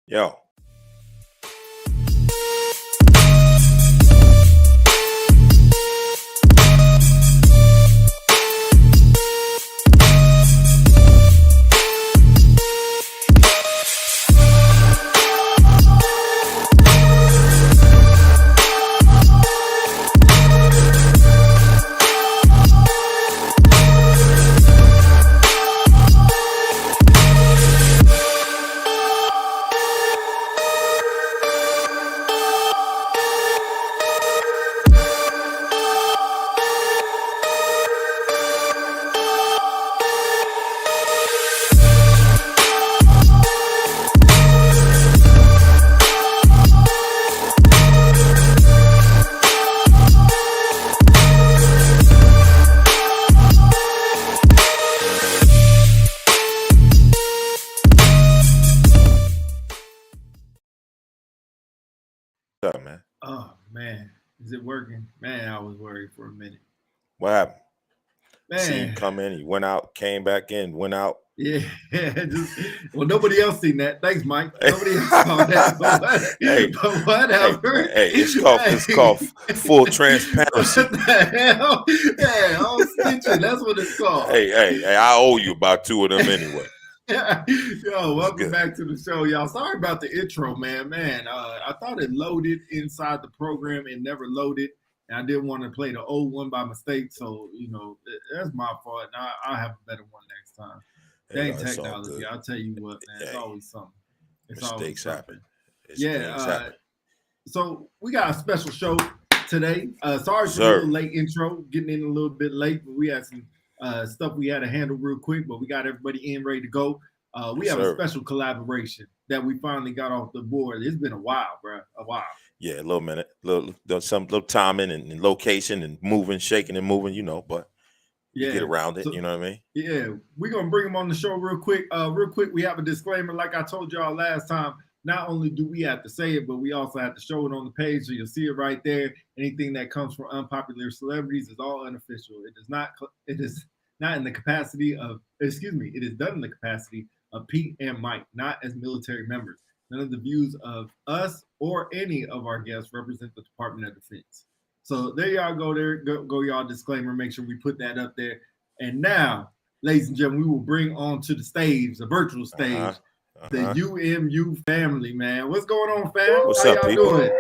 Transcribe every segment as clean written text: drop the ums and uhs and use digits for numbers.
Yo. What's up, man? Oh man, is it working? Man, I was worried for a minute. What happened? Man, See him come in, he went out, came back in, went out. Yeah, well, nobody else seen that. Thanks, Mike. Nobody else saw that. But whatever. Hey, it's called full transparency. What the hell? Yeah, all stitching. That's what it's called. Hey, I owe you about 2 of them anyway. Yo, welcome back to the show, y'all. Sorry about the intro, man. I thought it loaded inside the program. It never loaded. And I didn't want to play the old one by mistake. So, that's my fault. I'll have a better one next time. Dang technology. I'll tell you what, man. It's always something. Mistakes happen. So we got a special show today. Sorry for the little late intro, getting in a little bit late, but we had some stuff we had to handle real quick, but we got everybody in ready to go. We have a special collaboration that we finally got off the board. It's been a while, bro. A while. Yeah, a little minute. Little timing and location and moving, shaking and moving, but you get around it, you know what I mean? Yeah, we're going to bring them on the show real quick. We have a disclaimer. Like I told y'all last time, not only do we have to say it, but we also have to show it on the page, so you'll see it right there. Anything that comes from Unpopular Celebrities is all unofficial. It is not in the capacity of, it is done in the capacity of Pete and Mike, not as military members. None of the views of us or any of our guests represent the Department of Defense. So there y'all go. Go y'all disclaimer. Make sure we put that up there. And now, ladies and gentlemen, we will bring on to the stage, the virtual stage, the UMU family, man. What's going on, fam? What's How up, y'all people? doing?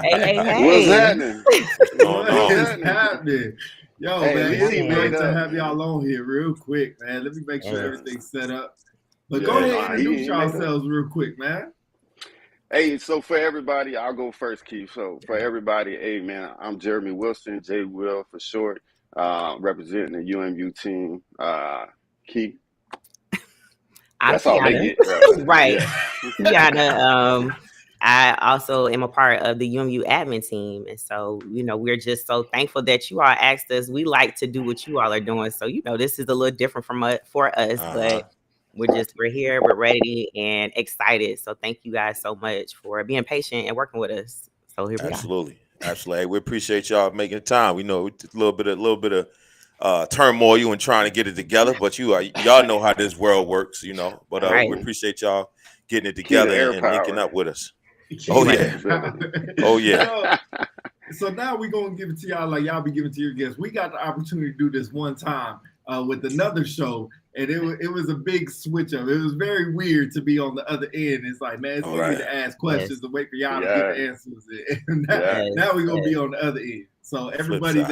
Hey. What's happening? What's happening? Yo, man, it's great to have y'all on here real quick, man. Let me make sure everything's set up. But go ahead and introduce yourselves real quick, man. Hey, so for everybody, I'll go first, Keith. So for everybody, hey, man, I'm Jeremy Wilson, J. Will for short, representing the UMU team. Keith. That's all they get. Right. Tiana, I also am a part of the UMU admin team. And so, we're just so thankful that you all asked us. We like to do what you all are doing. So, this is a little different for us, but we're here, we're ready and excited. So thank you guys so much for being patient and working with us. So here we are. Absolutely. Hey, we appreciate y'all making the time. We know it's a little bit of turmoil and trying to get it together, but y'all know how this world works, But we appreciate y'all getting it together and linking up with us. Oh yeah. So now we're gonna give it to y'all like y'all be giving to your guests. We got the opportunity to do this one time with another show. And it was a big switch up. It was very weird to be on the other end. It's like, man, it's easy to ask questions and wait for y'all to get the answers. And now we're gonna be on the other end. So everybody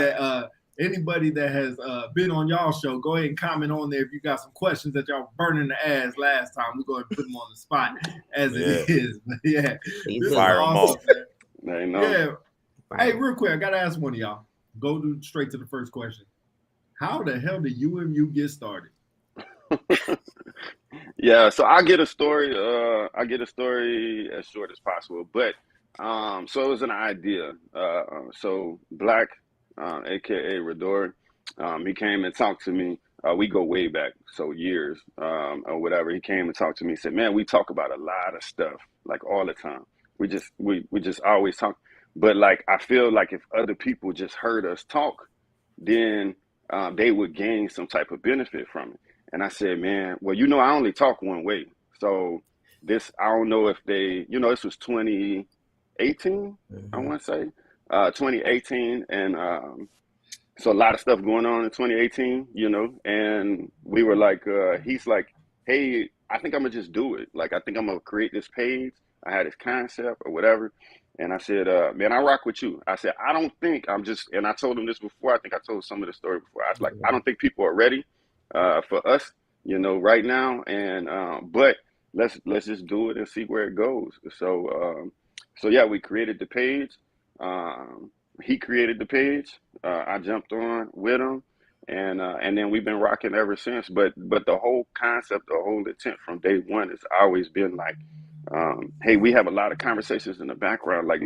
anybody that has been on y'all show, go ahead and comment on there if you got some questions that y'all burning the ass last time. We're going to put them on the spot as it is. But this is awesome, man. Yeah. Hey, real quick, I gotta ask one of y'all. Go straight to the first question. How the hell did UMU get started? Yeah, so I get a story as short as possible, but so it was an idea. So Black, aka Rador, he came and talked to me. We go way back, so years or whatever. He came and talked to me. Said, "Man, we talk about a lot of stuff, like all the time. We just always talk. But like I feel like if other people just heard us talk, then they would gain some type of benefit from it." And I said, "Man, well, I only talk one way. So this, I don't know if they, this was 2018, I want to say, 2018. And so a lot of stuff going on in 2018, and we were like, he's like, hey, I think I'm gonna just do it. Like, I think I'm gonna create this page. I had this concept or whatever. And I said, man, I rock with you. I said, I don't think and I told him this before. I think I told some of the story before. I was like, I don't think people are ready for us, right now. And but let's just do it and see where it goes. So yeah, we created the page. He created the page. I jumped on with him, and then we've been rocking ever since. But the whole concept, the whole intent from day one has always been like, hey, we have a lot of conversations in the background. Like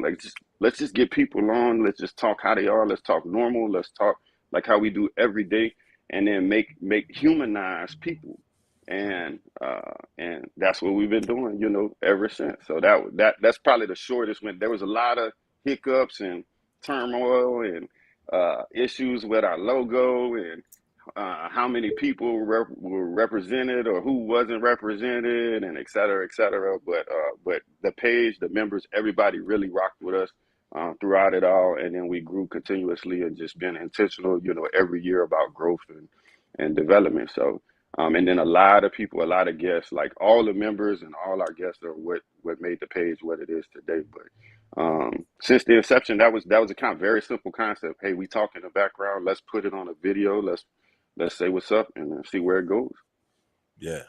let's just get people on. Let's just talk how they are. Let's talk normal. Let's talk like how we do every day, and then make humanize people. And that's what we've been doing, ever since. So that's probably the shortest one. There was a lot of hiccups and turmoil and issues with our logo and how many people were represented or who wasn't represented, and et cetera, et cetera. But the page, the members, everybody really rocked with us throughout it all. And then we grew continuously and just been intentional, every year about growth and development. So, and then a lot of people, a lot of guests, like all the members and all our guests are what made the page what it is today. But since the inception, that was a kind of very simple concept. Hey, we talk in the background. Let's put it on a video. Let's say what's up and see where it goes. Yeah,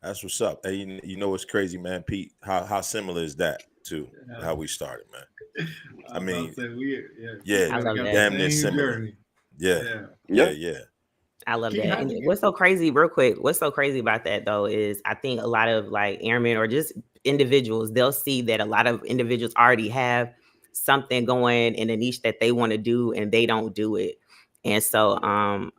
that's what's up. Hey, what's crazy, man, Pete? How similar is that to how we started, man? I mean, damn near similar. Yeah. I love that. And what's so crazy, real quick, what's so crazy about that though is I think a lot of like airmen or just individuals, they'll see that a lot of individuals already have something going in a niche that they want to do and they don't do it. And so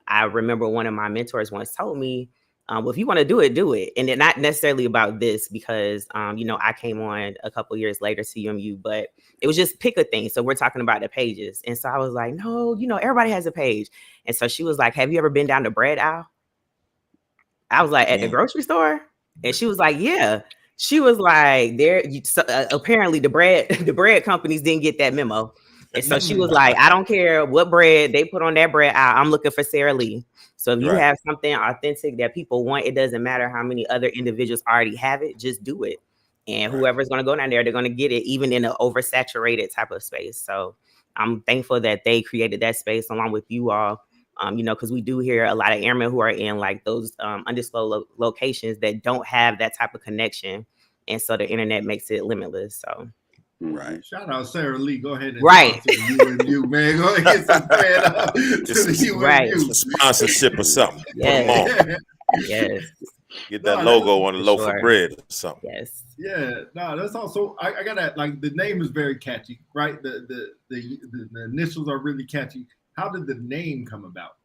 I remember one of my mentors once told me, well, if you want to do it, do it. And it's not necessarily about this because, I came on a couple years later to UMU, but it was just pick a thing. So we're talking about the pages. And so I was like, no, everybody has a page. And so she was like, have you ever been down the bread aisle? I was like, at the grocery store? And she was like, yeah. She was like, apparently the bread companies didn't get that memo. And so she was like, I don't care what bread they put on that bread aisle. I'm looking for Sarah Lee. So if you have something authentic that people want, it doesn't matter how many other individuals already have it, just do it. And whoever's going to go down there, they're going to get it, even in an oversaturated type of space. So I'm thankful that they created that space along with you all, because we do hear a lot of airmen who are in like those undisclosed locations that don't have that type of connection. And so the internet makes it limitless. So. Right. Shout out Sarah Lee. Go ahead and talk to the UMU, man. Go ahead and get some bread up to the UMU. Right. Sponsorship or something. Yes. Put them on. Yes. Get that logo on a loaf of bread or something. Yes. Yeah. No, that's also I got that. Like the name is very catchy, right? The initials are really catchy. How did the name come about?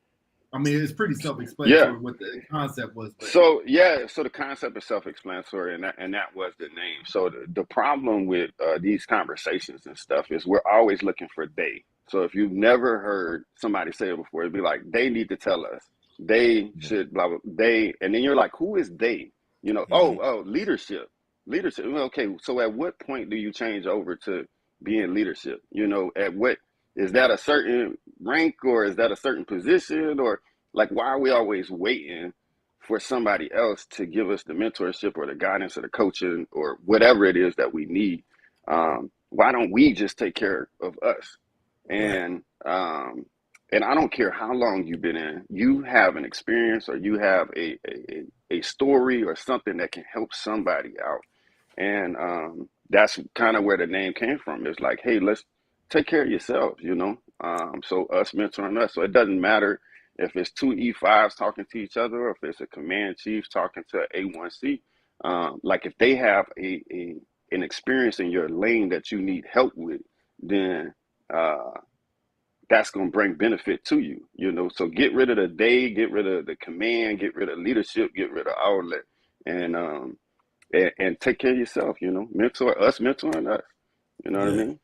I mean, it's pretty self-explanatory what the concept was. But. So the concept is self-explanatory, and that was the name. So the problem with these conversations and stuff is we're always looking for they. So if you've never heard somebody say it before, it'd be like, they need to tell us. They should, blah, blah, they. And then you're like, who is they? Leadership. Leadership. Okay, so at what point do you change over to being leadership? At what, is that a certain rank or is that a certain position, or like, why are we always waiting for somebody else to give us the mentorship or the guidance or the coaching or whatever it is that we need? Why don't we just take care of us? And I don't care how long you've been in, you have an experience or you have a story or something that can help somebody out. And that's kind of where the name came from. It's like, hey, let's take care of yourselves, so us mentoring us. So it doesn't matter if it's two E5s talking to each other or if it's a command chief talking to an A1C. Like if they have an experience in your lane that you need help with, then that's going to bring benefit to you, So get rid of the they, get rid of the command, get rid of leadership, get rid of all that, and take care of yourself, mentoring us. You know what I mean?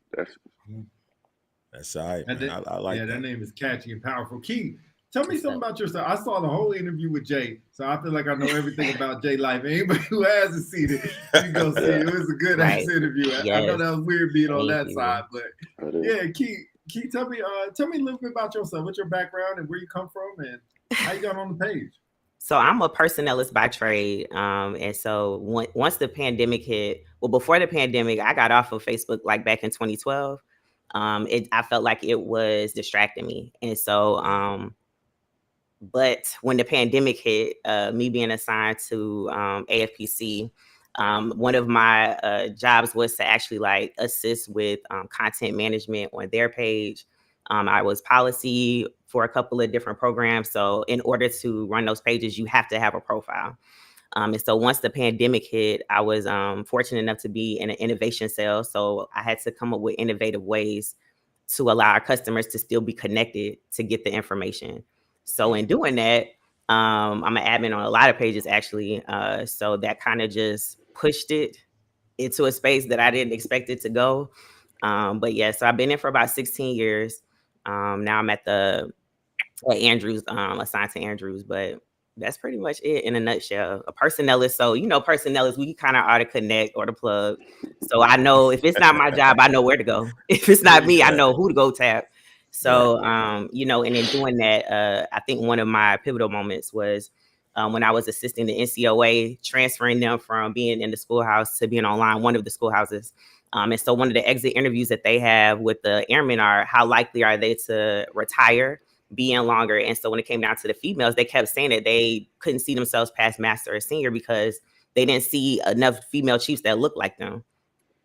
That's all right, man. I like that. That name is catchy and powerful. Key, Tell me something about yourself. I saw the whole interview with Jay, so I feel like I know everything about Jay life. Anybody who hasn't seen it, you go see it. It was a good ass interview. Yes. I know that was weird being on that side, but yeah, Key, tell me a little bit about yourself. What's your background and where you come from and how you got on the page? So I'm a personnelist by trade. And so once the pandemic hit, well, before the pandemic, I got off of Facebook like back in 2012. I felt like it was distracting me. And so, but when the pandemic hit, me being assigned to AFPC, one of my jobs was to actually like assist with content management on their page. I was policy for a couple of different programs. So in order to run those pages, you have to have a profile. And so once the pandemic hit, I was fortunate enough to be in an innovation cell. So I had to come up with innovative ways to allow our customers to still be connected to get the information. So in doing that, I'm an admin on a lot of pages, actually. So that kind of just pushed it into a space that I didn't expect it to go. But yeah, so I've been in for about 16 years. Now I'm at Andrews, assigned to Andrews, but that's pretty much it in a nutshell. A personnelist. So, personnelists, we kind of are the connect or the plug. So I know if it's not my job, I know where to go. If it's not me, I know who to go tap. So, and in doing that, I think one of my pivotal moments was when I was assisting the NCOA, transferring them from being in the schoolhouse to being online, one of the schoolhouses. And so one of the exit interviews that they have with the airmen are how likely are they to retire, be in longer. And so when it came down to the females, they kept saying that they couldn't see themselves past master or senior because they didn't see enough female chiefs that look like them,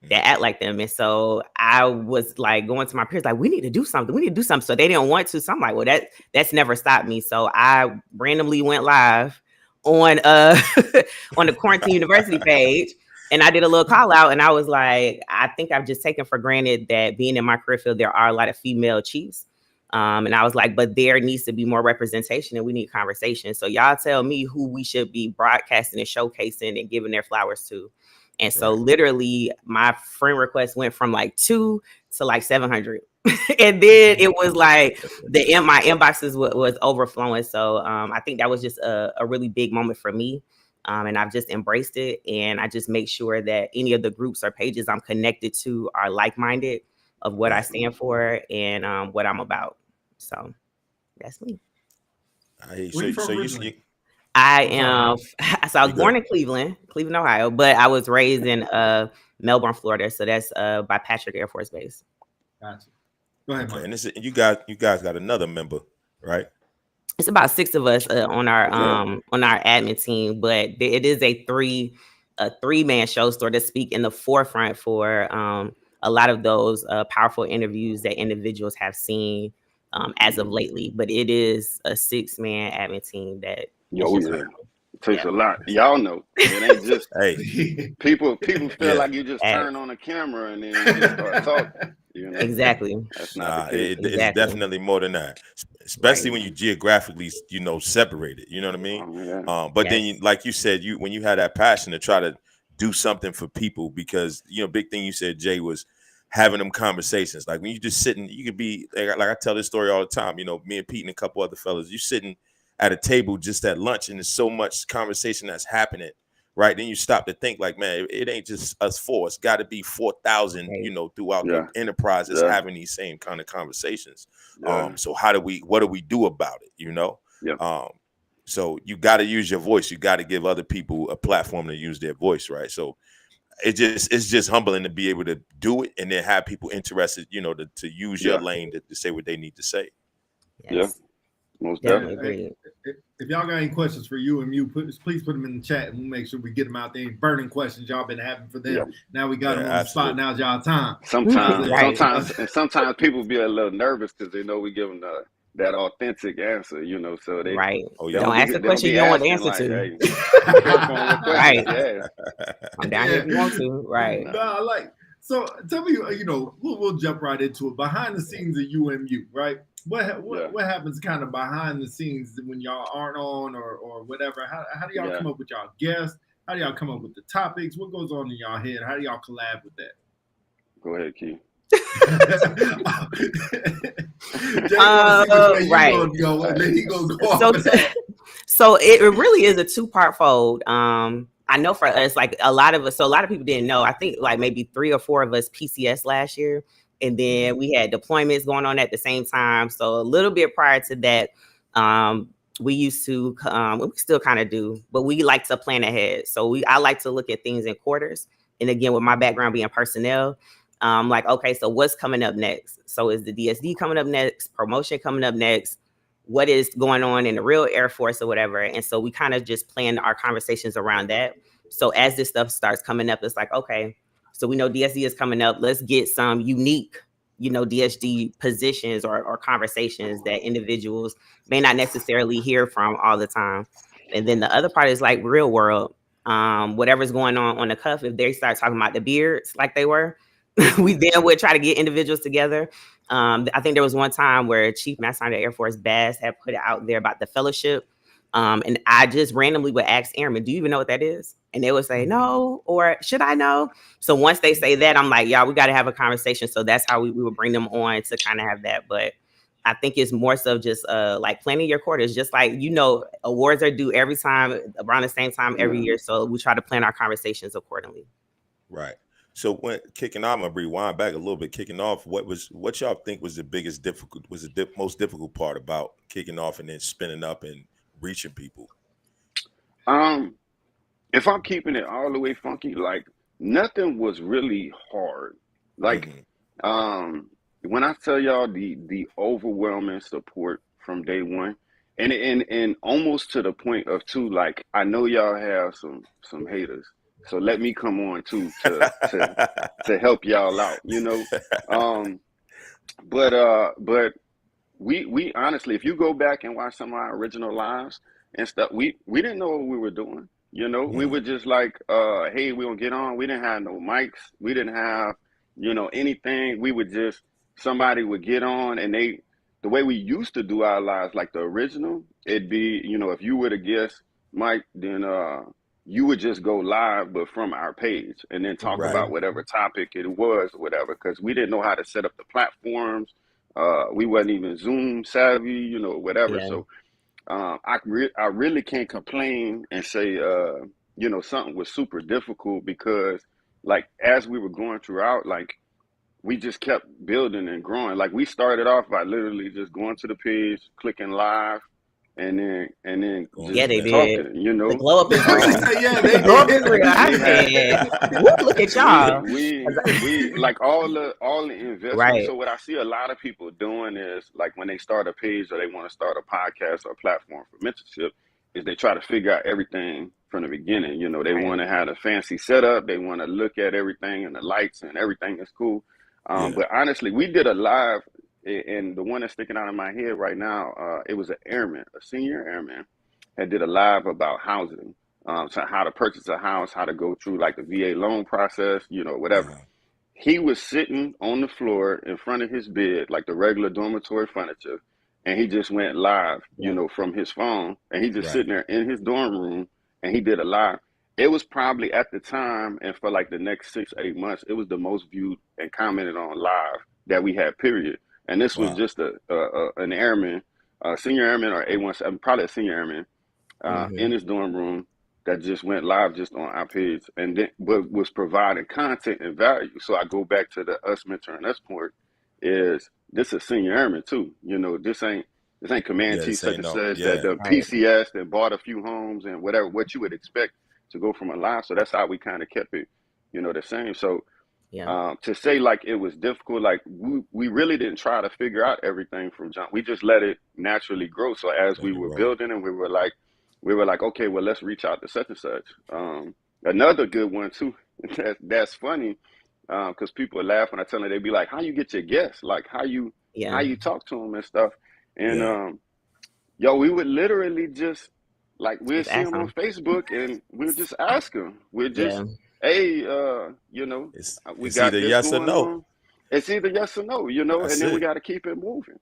that act like them. And so I was like going to my peers, like, we need to do something. We need to do something. So they didn't want to. So I'm like, well, that's never stopped me. So I randomly went live on on the Quarantine University page. And I did a little call out and I was like, I think I've just taken for granted that being in my career field, there are a lot of female chiefs. And I was like, but there needs to be more representation and we need conversation. So y'all tell me who we should be broadcasting and showcasing and giving their flowers to. And so literally my friend request went from like 2 to like 700. And then it was like my inboxes was overflowing. So I think that was just a really big moment for me. And I've just embraced it. And I just make sure that any of the groups or pages I'm connected to are like-minded of what I stand for and what I'm about. So that's me. I was born in Cleveland, Ohio, but I was raised in Melbourne, Florida. So that's by Patrick Air Force Base. Gotcha. Go ahead, Mike. And you guys got another member, right? It's about 6 of us on our admin team, but it is a 3-man show store to speak in the forefront for a lot of those powerful interviews that individuals have seen as of lately. But it is a 6-man admin team that takes a lot. Y'all know it ain't just people feel like you just turn on a camera and then you just start talking. Exactly. That's not it's definitely more than that, especially when you geographically separated. You know what I mean? But then like you said, when you had that passion to try to do something for people, because big thing you said, Jay, was having them conversations. Like when you just sitting, you could be like I tell this story all the time. Me and Pete and a couple other fellas, you sitting at a table just at lunch, and there's so much conversation that's happening. Right. Then you stop to think like, man, it ain't just us 4. It's got to be 4,000, throughout the enterprise that's having these same kind of conversations. So what do we do about it? So you got to use your voice. You got to give other people a platform to use their voice. Right. So it's just humbling to be able to do it and then have people interested, to use your lane to say what they need to say. Yes. Most definitely. If y'all got any questions for UMU, please put them in the chat and we'll make sure we get them out there. Any burning questions y'all been having for them. Now we got them on the spot. Now's y'all time. Sometimes people be a little nervous because they know we give them that authentic answer, so they don't ask a question you don't want the answer to. I'm down here if you want to. Right. So tell me, we'll jump right into it. Behind the scenes of UMU, right? What happens kind of behind the scenes when y'all aren't on or whatever? How do y'all come up with y'all guests? How do y'all come up with the topics? What goes on in y'all head? How do y'all collab with that? Go ahead, Key. Right. So it really is a two-part fold. I know for us, like a lot of us, so a lot of people didn't know. I think like maybe 3 or 4 of us PCS last year. And then we had deployments going on at the same time. So a little bit prior to that, we used to, we still kind of do, but we like to plan ahead. So I like to look at things in quarters. And again, with my background being personnel, like, okay, so what's coming up next? So is the DSD coming up next? Promotion coming up next? What is going on in the real Air Force or whatever? And so we kind of just plan our conversations around that. So as this stuff starts coming up, it's like, okay, so we know DSD is coming up. Let's get some unique, DSD positions or conversations that individuals may not necessarily hear from all the time. And then the other part is like real world. Whatever's going on the cuff, if they start talking about the beards like they were, we then would try to get individuals together. I think there was one time where Chief Master Sergeant Air Force Bass had put it out there about the fellowship. And I just randomly would ask airmen, do you even know what that is? And they would say, no, or should I know? So once they say that, I'm like, y'all, we got to have a conversation. So that's how we would bring them on to kind of have that. But I think it's more so just like planning your quarters, just like, awards are due every time around the same time every year. So we try to plan our conversations accordingly. Right. So when kicking off, I'm gonna rewind back a little bit. Kicking off, what y'all think was the most difficult part about kicking off and then spinning up and reaching people? If I'm keeping it all the way funky, like nothing was really hard. Like, when I tell y'all the overwhelming support from day one, and almost to the point of too, like I know y'all have some haters, so let me come on too to help y'all out, But we honestly, if you go back and watch some of our original lives and stuff, we didn't know what we were doing. We were just like, hey, we gonna get on. We didn't have no mics. We didn't have, anything. We would just, somebody would get on and the way we used to do our lives, like the original, it'd be, if you were to guess Mike, then you would just go live, but from our page and then talk about whatever topic it was or whatever, because we didn't know how to set up the platforms. We wasn't even Zoom savvy, whatever. Yeah. So I really can't complain and say, something was super difficult, because like, as we were going throughout, like we just kept building and growing. Like we started off by literally just going to the page, clicking live, and then just they talking, did. The glow up is real. The glow up is real. Look at y'all. We like all the investment. Right. So what I see a lot of people doing is, like, when they start a page or they want to start a podcast or a platform for mentorship, is they try to figure out everything from the beginning. They want to have a fancy setup. They want to look at everything and the lights and everything is cool. But honestly, we did a live, and the one that's sticking out of my head right now, it was a senior airman, had did a live about housing, so how to purchase a house, how to go through like the VA loan process, whatever. He was sitting on the floor in front of his bed, like the regular dormitory furniture, and he just went live, from his phone, and he just sitting there in his dorm room, and he did a live. It was probably at the time, and for like the next 6-8 months, it was the most viewed and commented on live that we had, period. And this was just an airman, senior airman or A1, probably a senior airman, in his dorm room that just went live just on our page, and then but was providing content and value. So I go back to the us mentoring us part, is this a senior airman too? This ain't command chief such and such that the PCS that bought a few homes and whatever, what you would expect to go from a live. So that's how we kind of kept it, the same. So to say like it was difficult, like we really didn't try to figure out everything from jump. We just let it naturally grow. So as we were building, and we were like, okay, well, let's reach out to such and such. Another good one too, that's funny, because people laugh when I tell them. They be like, how you get your guests? Like how you talk to them and stuff. And we would literally just, like, we'd see them on Facebook and we'd just ask them. We'd just, hey, we it's got either this yes going or no. on. It's either yes or no, That's and then it. we got to keep it moving.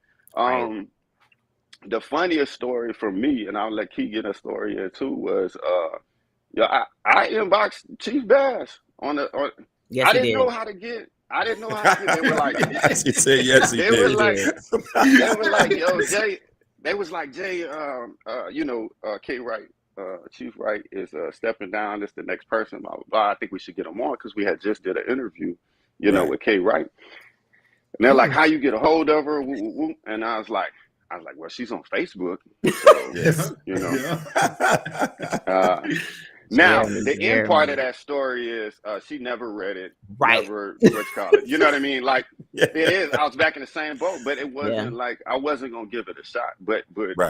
The funniest story for me, and I'll let Key get a story here too, was I inboxed Chief Bass on Yes, I didn't know how to get I didn't know how to. They were like, he said yes, he they did. were like, they were like, yo, Jay. They was like, Jay, K. Wright, Chief Wright is stepping down. It's the next person. Blah blah blah. I think we should get him on because we had just did an interview, with K. Wright. And they're like, how you get a hold of her? Woo, woo, woo. And I was like, well, she's on Facebook. So, Yes. Now, the end part of that story is she never read it. Right. Never, you know what I mean? Like, it is. I was back in the same boat, but it wasn't like I wasn't going to give it a shot. But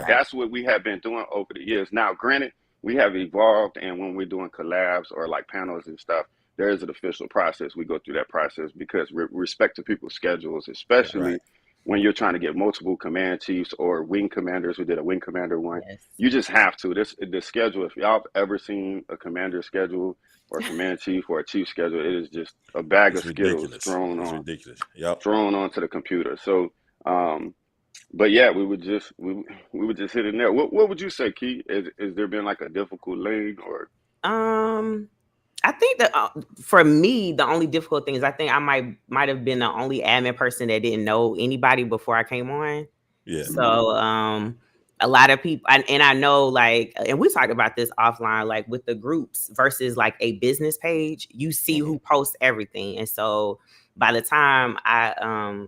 that's what we have been doing over the years. Now, granted, we have evolved. And when we're doing collabs or like panels and stuff, there is an official process. We go through that process because respect to people's schedules, especially when you're trying to get multiple command chiefs or wing commanders. We did a wing commander one. Yes. You just have to. The schedule, if y'all have ever seen a commander schedule or a command chief or a chief schedule, it is just a bag of skills thrown onto the computer. So, but yeah, we would just hit it there. What would you say, Key? Is there been like a difficult lane or? I think that for me, the only difficult thing is I think I might have been the only admin person that didn't know anybody before I came on. Yeah. So a lot of people, and I know like, and we talked about this offline, like with the groups versus like a business page, you see who posts everything. And so by the time I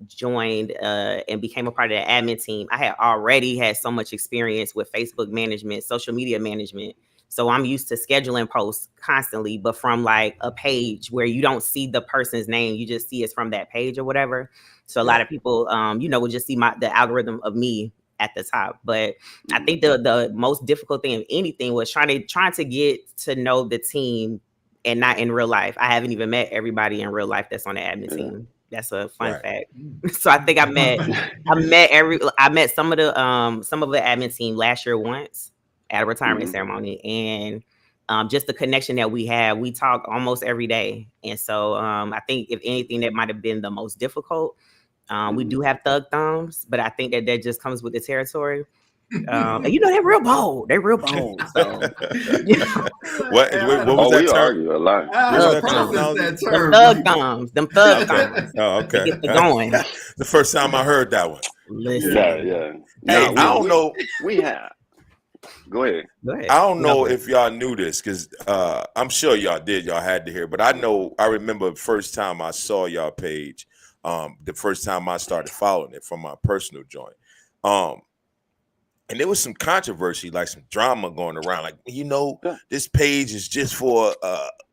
joined and became a part of the admin team, I had already had so much experience with Facebook management, social media management. So I'm used to scheduling posts constantly, but from like a page where you don't see the person's name, you just see it's from that page or whatever. So a lot of people, would just see the algorithm of me at the top. But I think the most difficult thing of anything was trying to get to know the team and not in real life. I haven't even met everybody in real life that's on the admin team. That's a fun fact. So I think I met some of the admin team last year once at a retirement ceremony, and just the connection that we have, we talk almost every day. And so I think if anything that might have been the most difficult, we do have thug thumbs, but I think that just comes with the territory. And they're real bold. They're real bold. So what was that term? Argue a lot. Them thug thumbs. Them thug thumbs. Oh, okay. Get going. The first time I heard that one. Listen. Yeah. Hey, I don't know. We have. Go ahead. I don't know if y'all knew this because I'm sure y'all did. Y'all had to hear, but I remember the first time I saw y'all page, the first time I started following it from my personal joint. And there was some controversy, like some drama going around. Like, this page is just for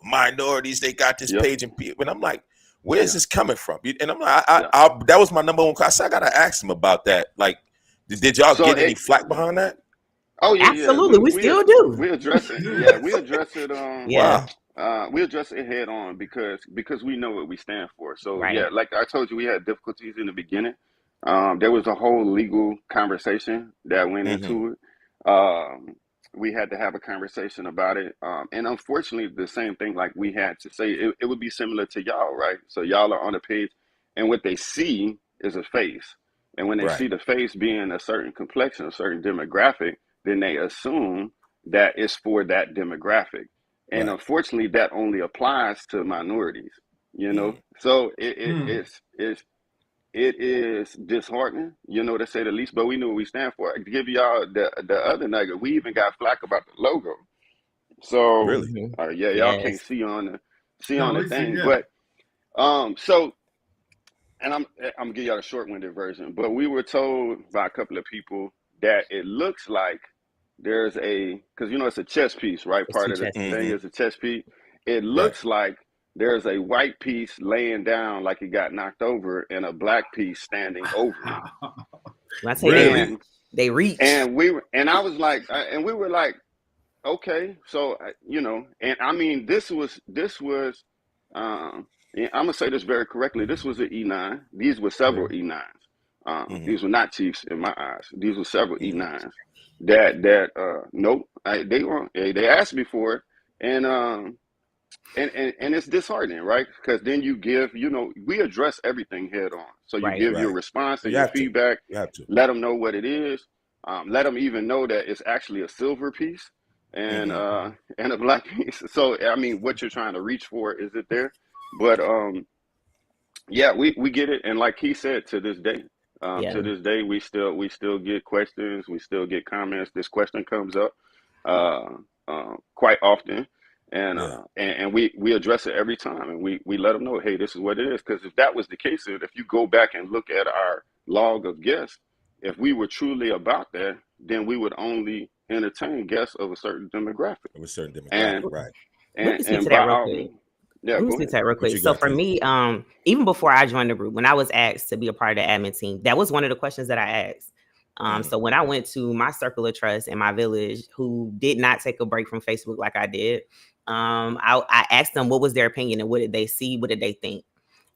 minorities. They got this page, and I'm like, where's this coming from? And I'm like, that was my number one question. I gotta ask him about that. Like, did y'all get any flack behind that? Oh yeah, absolutely. We still do. We address it. Yeah, we address it. We address it head on because we know what we stand for. So like I told you, we had difficulties in the beginning. There was a whole legal conversation that went into it. We had to have a conversation about it. And unfortunately, the same thing like we had to say, it would be similar to y'all, right? So y'all are on the page, and what they see is a face. And when they see the face being a certain complexion, a certain demographic, then they assume that it's for that demographic. And unfortunately, that only applies to minorities, So it is disheartening, to say the least, but we know what we stand for. To give y'all the other nugget, we even got flack about the logo. So really? Y'all can't see on the thing. But so, and I'm gonna give y'all a short-winded version, but we were told by a couple of people that it looks like there's because it's a chess piece, right? Part of the thing is a chess piece. It looks like there's a white piece laying down like it got knocked over and a black piece standing over it. Really? They reach. And we were like, okay, so and I mean this was I'm gonna say this very correctly. This was an E9. These were several E9s. These were not chiefs in my eyes. These were several E9s nope. They asked me for it, and it's disheartening, right? Because then you give, we address everything head on. So you give your response and your feedback. You have to let them know what it is. Let them even know that it's actually a silver piece and a black piece. So I mean, what you're trying to reach for, is it there? But Yeah, we get it, and like he said, to this day, we still get questions, we still get comments. This question comes up quite often, and we address it every time, and we let them know, hey, this is what it is. Because if that was the case, if you go back and look at our log of guests, if we were truly about that, then we would only entertain guests of a certain demographic. Right? Let me speak to that real quick. Let me speak to that real quick. So for me, even before I joined the group, when I was asked to be a part of the admin team, that was one of the questions that I asked. So when I went to my circle of trust in my village, who did not take a break from Facebook like I did, I asked them what was their opinion and what did they see, what did they think.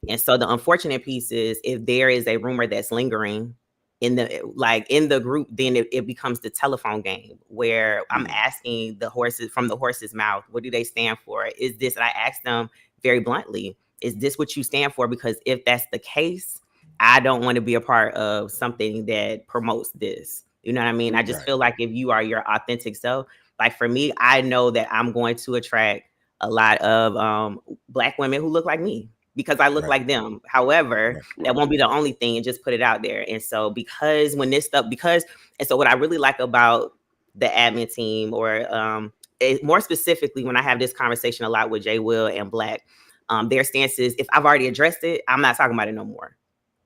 And so the unfortunate piece is, if there is a rumor that's lingering in the group, then it becomes the telephone game where I'm asking the horses from the horse's mouth, what do they stand for? Is this, and I asked them very bluntly, is this what you stand for? Because if that's the case, I don't want to be a part of something that promotes this. You know what I mean? I just feel like if you are your authentic self, like for me, I know that I'm going to attract a lot of Black women who look like me, because I look like them. However, that won't be the only thing, and just put it out there. And so so what I really like about the admin team, or more specifically, when I have this conversation a lot with Jay Will and Black, their stance is, if I've already addressed it, I'm not talking about it no more.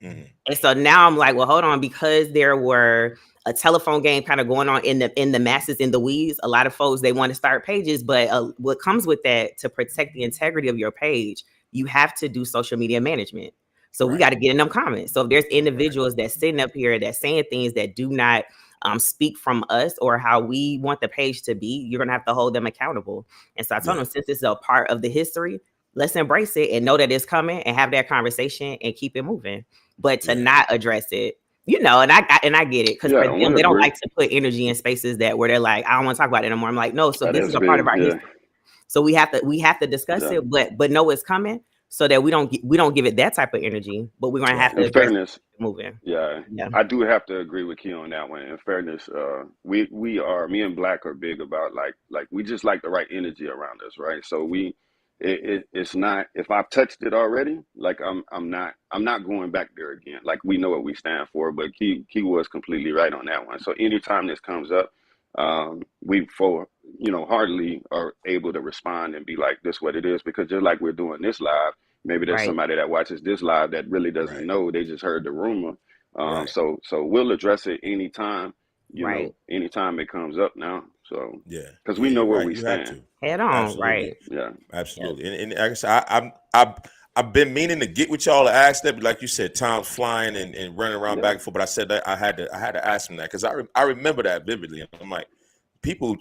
And so now I'm like, well, hold on, because there were a telephone game kind of going on in the masses, in the weeds. A lot of folks, they want to start pages, but what comes with that, to protect the integrity of your page, you have to do social media management. So we got to get in them comments. So if there's individuals that's sitting up here that's saying things that do not speak from us or how we want the page to be, you're gonna have to hold them accountable. And so I told them, since this is a part of the history, let's embrace it and know that it's coming, and have that conversation and keep it moving. But to not address it, and I get it, because for them, they don't like to put energy in spaces where they're like, I don't want to talk about it anymore. I'm like, no, so this is a part of our history. So we have to discuss it, but know it's coming, so that we don't give it that type of energy. But we're gonna have to, in fairness, moving. Yeah, I do have to agree with you on that one. In fairness, me and Black are big about like we just like the right energy around us, right? So it's not, if I've touched it already, like I'm not going back there again. Like, we know what we stand for. But Key was completely right on that one. So anytime this comes up, we hardly are able to respond and be like, this what it is, because just like we're doing this live, maybe there's somebody that watches this live that really doesn't know, they just heard the rumor. So we'll address it anytime, anytime it comes up now. So because we know where we stand head on. Absolutely. Absolutely. And like I said, I've been meaning to get with y'all to ask that, but like you said, time's flying and running around back and forth. But I said that I had to ask him that, because I remember that vividly. I'm like, people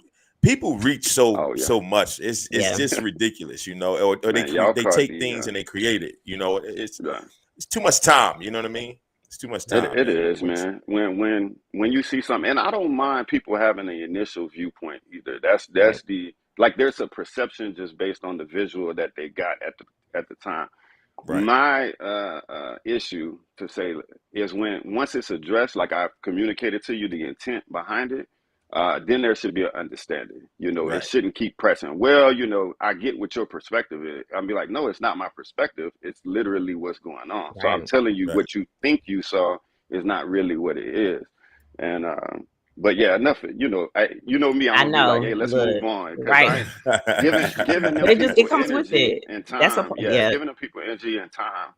reach so much. It's just ridiculous, or they take things and they create it. It's too much time. You know what I mean? It's too much time. It is, man. When you see something, and I don't mind people having an initial viewpoint either. That's the, like, there's a perception just based on the visual that they got at the time. My issue, to say, is once it's addressed, like I've communicated to you the intent behind it, then there should be an understanding. It shouldn't keep pressing. Well, I get what your perspective is. I'll be like, no, it's not my perspective. It's literally what's going on. So I'm telling you, what you think you saw is not really what it is. And but yeah, enough. Me, I'm gonna be like, hey, let's move on. Giving them it comes with it and time. Giving them people energy and time.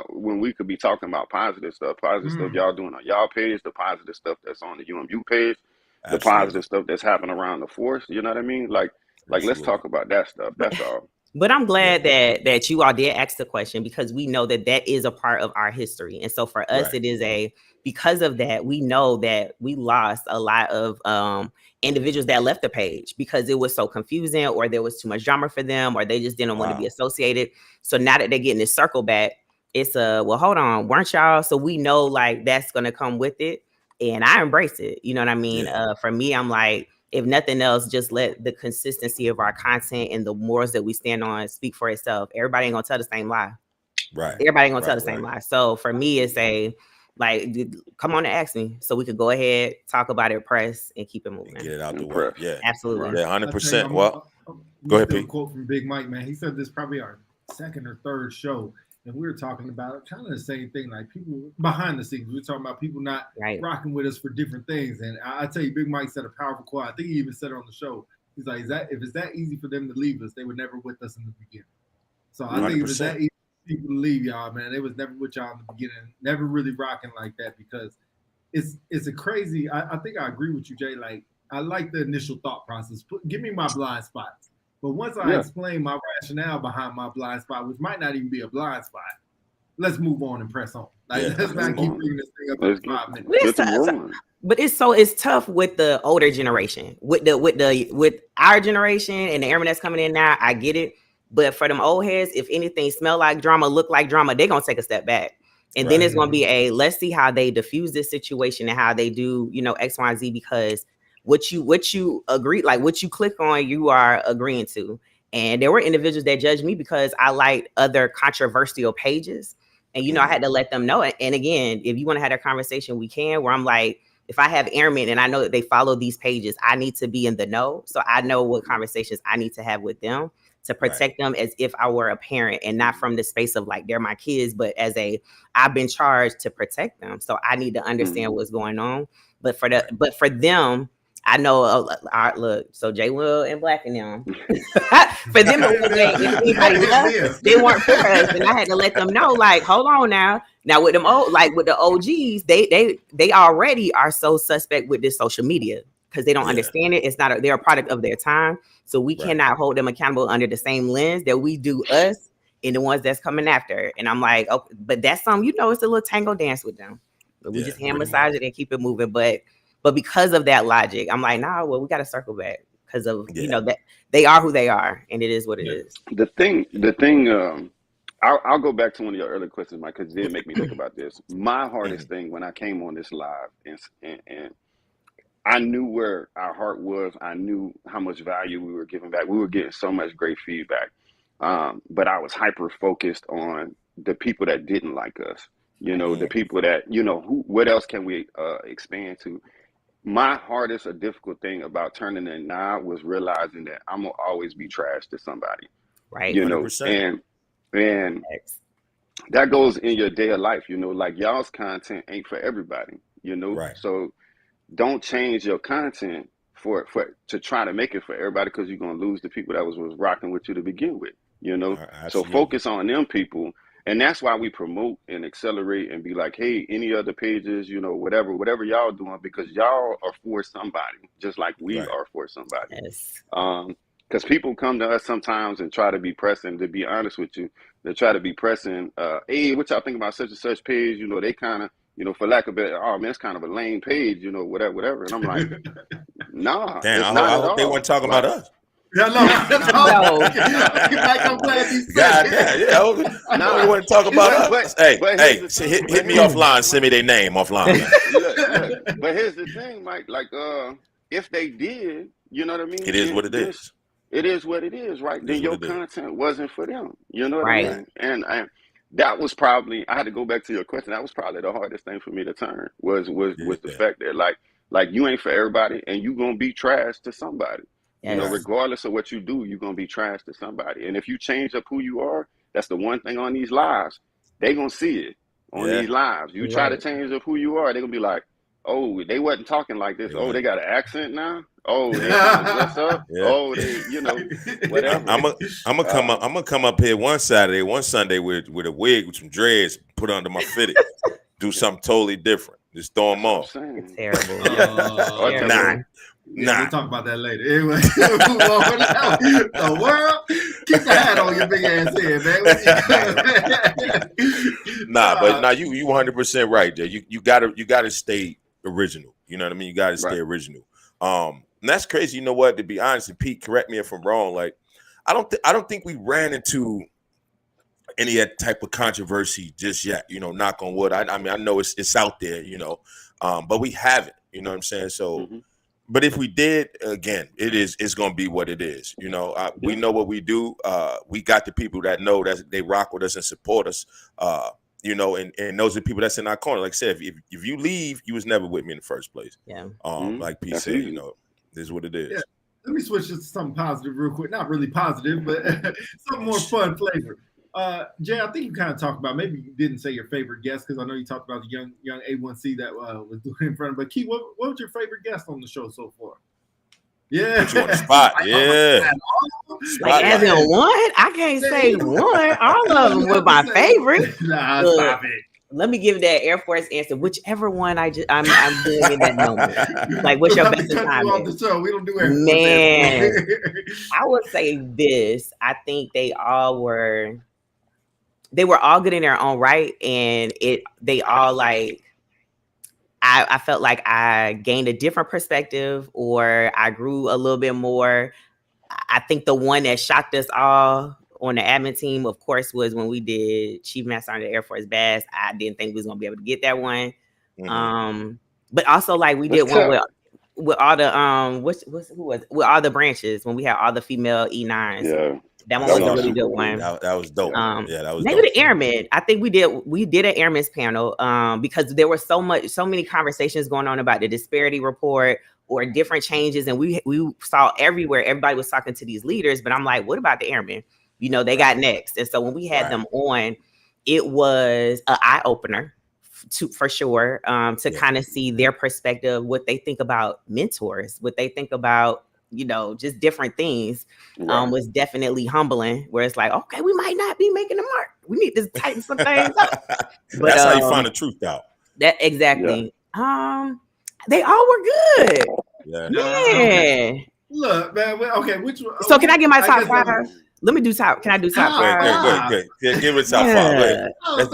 When we could be talking about positive stuff y'all doing on y'all page, the positive stuff that's on the UMU page. The positive stuff that's happening around the force, you know what I mean? Like let's talk about that stuff. That's all. But I'm glad that you all did ask the question, because we know that is a part of our history. And so for us, it is because of that, we know that we lost a lot of individuals that left the page because it was so confusing, or there was too much drama for them, or they just didn't want to be associated. So now that they're getting this circle back, it's well, hold on, weren't y'all? So we know, like, that's going to come with it. And I embrace it. You know what I mean? For me, I'm like, if nothing else, just let the consistency of our content and the morals that we stand on speak for itself. Everybody ain't gonna tell the same lie. Everybody ain't gonna tell the same lie. So for me, it's come on and ask me, so we could go ahead, talk about it, press, and keep it moving. Get it out the way. Yeah, absolutely. Yeah, 100%. Well, go ahead, Pete. A quote from Big Mike, man. He said this is probably our second or third show, and we were talking about kind of the same thing, like people behind the scenes. We're talking about people not rocking with us for different things. And I tell you, Big Mike said a powerful quote. I think he even said it on the show. He's like, if it's that easy for them to leave us, they were never with us in the beginning. So I 100%. Think if it's that easy for people to leave y'all, man, they was never with y'all in the beginning, never really rocking like that, because it's a crazy. I think I agree with you, Jay. Like, I like the initial thought process. Give me my blind spots. But once I explain my rationale behind my blind spot, which might not even be a blind spot, let's move on and press on. Like, let's not keep bringing this thing up in 5 minutes. But it's tough with the older generation, with our generation and the airmen that's coming in now. I get it, but for them old heads, if anything smell like drama, look like drama, they're gonna take a step back, and then it's gonna be let's see how they diffuse this situation and how they do, X, Y, and Z, because what you agree, like what you click on, you are agreeing to. And there were individuals that judged me because I liked other controversial pages. And, I had to let them know it. And again, if you want to have that conversation, we can, where I'm like, if I have airmen and I know that they follow these pages, I need to be in the know. So I know what conversations I need to have with them to protect them as if I were a parent, and not from the space of like, they're my kids, but I've been charged to protect them. So I need to understand what's going on. But for them, I know, look, so Jay Will and Black and them, for them, they weren't for us, and I had to let them know, like, hold on now. Now with them with the OGs, they already are so suspect with this social media because they don't understand it. It's not they're a product of their time, so we cannot hold them accountable under the same lens that we do us and the ones that's coming after. And I'm like, okay, but that's it's a little tango dance with them. But we just hand massage it and keep it moving, But because of that logic, I'm like, nah, well, we got to circle back because of, that they are who they are, and it is what it is. The thing, I'll go back to one of your earlier questions, Mike, because it did make me think about this. My hardest thing when I came on this live, and I knew where our heart was. I knew how much value we were giving back. We were getting so much great feedback. But I was hyper focused on the people that didn't like us, the people that, what else can we expand to? My hardest or difficult thing about turning in now was realizing that I'm gonna always be trash to somebody, right? 100%. And that goes in your day of life, like y'all's content ain't for everybody, right? So don't change your content for to try to make it for everybody, because you're gonna lose the people that was rocking with you to begin with, So focus on them people. And that's why we promote and accelerate and be like, hey, any other pages, whatever y'all doing, because y'all are for somebody, just like we are for somebody. Yes. Because people come to us sometimes and try to be pressing, to be honest with you, they try to be pressing, hey, what y'all think about such and such page? They kind of, for lack of better, oh man, it's kind of a lame page, whatever. And I'm like, nah. Damn, I hope they weren't talking about us. Yeah, no. I'm glad you said I know they want to talk about us. Hey, hit me offline. Send me their name offline. Look. But here's the thing, Mike. Like, if they did, you know what I mean? It is what it is. It is what it is, right? Then your content wasn't for them. You know what I mean? And that was probably, I had to go back to your question. That was probably the hardest thing for me to turn was the fact that like you ain't for everybody, and you gonna be trash to somebody. Yes. Regardless of what you do, you're going to be trash to somebody. And if you change up who you are, that's the one thing on these lives. They going to see it on these lives. You try to change up who you are, they're going to be like, oh, they wasn't talking like this. Oh, they got an accent now. Oh, they dress up. Oh, they, whatever. I'm gonna come up here one Saturday, one Sunday with a wig with some dreads put under my fitted. Do something totally different. Just throw them off. It's terrible. We'll talk about that later. Anyway, the world, keep the hat on your big ass head, man. But you 100% right there. You gotta stay original. You know what I mean? You gotta stay original. And that's crazy. You know what? To be honest, and Pete, correct me if I'm wrong. Like, I don't think we ran into any of that type of controversy just yet. Knock on wood. I mean, I know it's out there. But we haven't. You know what I'm saying? So. Mm-hmm. But if we did, again, it's going to be what it is. We know what we do. We got the people that know that they rock with us and support us, and those are the people that's in our corner. Like I said, if you leave, you was never with me in the first place. Yeah. Like Pete said, this is what it is. Yeah. Let me switch to something positive real quick. Not really positive, but something more fun flavor. Jay, I think you kind of talked about, maybe you didn't say your favorite guest because I know you talked about the young A1C that was doing in front of. But Key, what was your favorite guest on the show so far? Yeah, put you on the spot. Yeah, like as in one, I can't say one. All of them were my favorite. Nah, stop it. Let me give that Air Force answer. Whichever one I'm doing in that moment. Like, what's your best time? The show. We don't do Air Force. Man, I would say this. I think they were all good in their own right, and they all like. I felt like I gained a different perspective, or I grew a little bit more. I think the one that shocked us all on the admin team, of course, was when we did Chief Master Sergeant Air Force Bass. I didn't think we was gonna be able to get that one. Mm-hmm. But also, like, we did one with all the with all the branches when we had all the female E9s. Yeah. That one was a really good one. That was dope. Yeah, that was maybe dope. The airmen. I think we did an airmen's panel because there was so many conversations going on about the disparity report or different changes, and we saw everywhere everybody was talking to these leaders. But I'm like, what about the airmen? You know, they got next. And so when we had them on, it was an eye opener for sure to kind of see their perspective, what they think about mentors, what they think about, you know, just different things. Was definitely humbling, where it's like, okay, we might not be making the mark. We need to tighten some things up. But that's how you find the truth out. That exactly. Yeah. They all were good. Yeah. Look, man. Okay, which one? So can I get my top five? Let me do top. Can I do top five? Good. Give it top five. Let's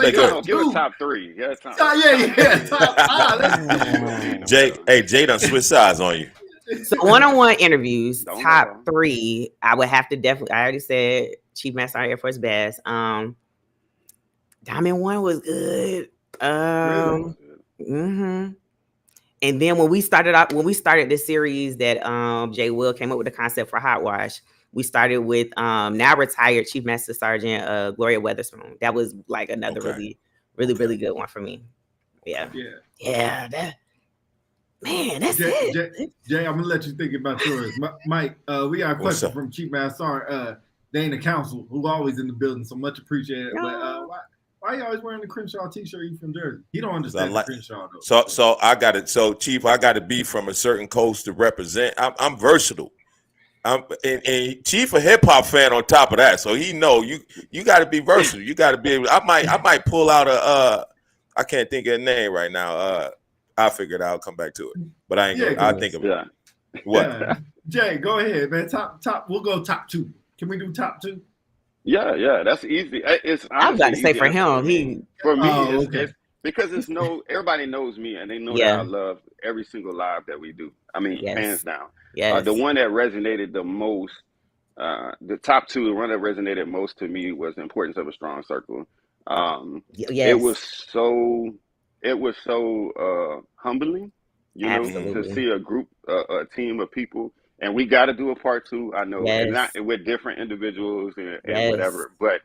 give it top three. Yeah, top five. Jay done switch sides on you. So one-on-one interviews, top three, I would have to definitely. I already said Chief Master Sergeant Air Force Bass. Diamond One was good. Mm-hmm. And then when we started this series that Jay Will came up with the concept for Hot Wash, we started with now retired Chief Master Sergeant Gloria Weatherspoon. That was like another really good one for me. Yeah. Man, that's it. Jay, I'm gonna let you think about yours. Mike, we got a question from Chief Master Sergeant Dana Council, who always in the building, so much appreciated. But why are you always wearing the Crenshaw t-shirt? You from Jersey? He don't understand the Crenshaw though. So I got it. So Chief, I got to be from a certain coast to represent. I'm versatile. And Chief a hip hop fan on top of that, so he know you got to be versatile. You got to be able. I might pull out I can't think of a name right now. I'll figure it out. I'll come back to it. But I ain't gonna. I'll think of it. What? Yeah. Jay, go ahead, man. Top. We'll go top two. Can we do top two? Yeah. That's easy. I was about to say for him. It's because everybody knows me and they know that I love every single live that we do. I mean, hands down. The one that resonated the most, the top two, the one that resonated most to me was the importance of a strong circle. It was so humbling, you know, to see a group, a team of people, and we got to do a part two. I know, and not with different individuals and whatever, but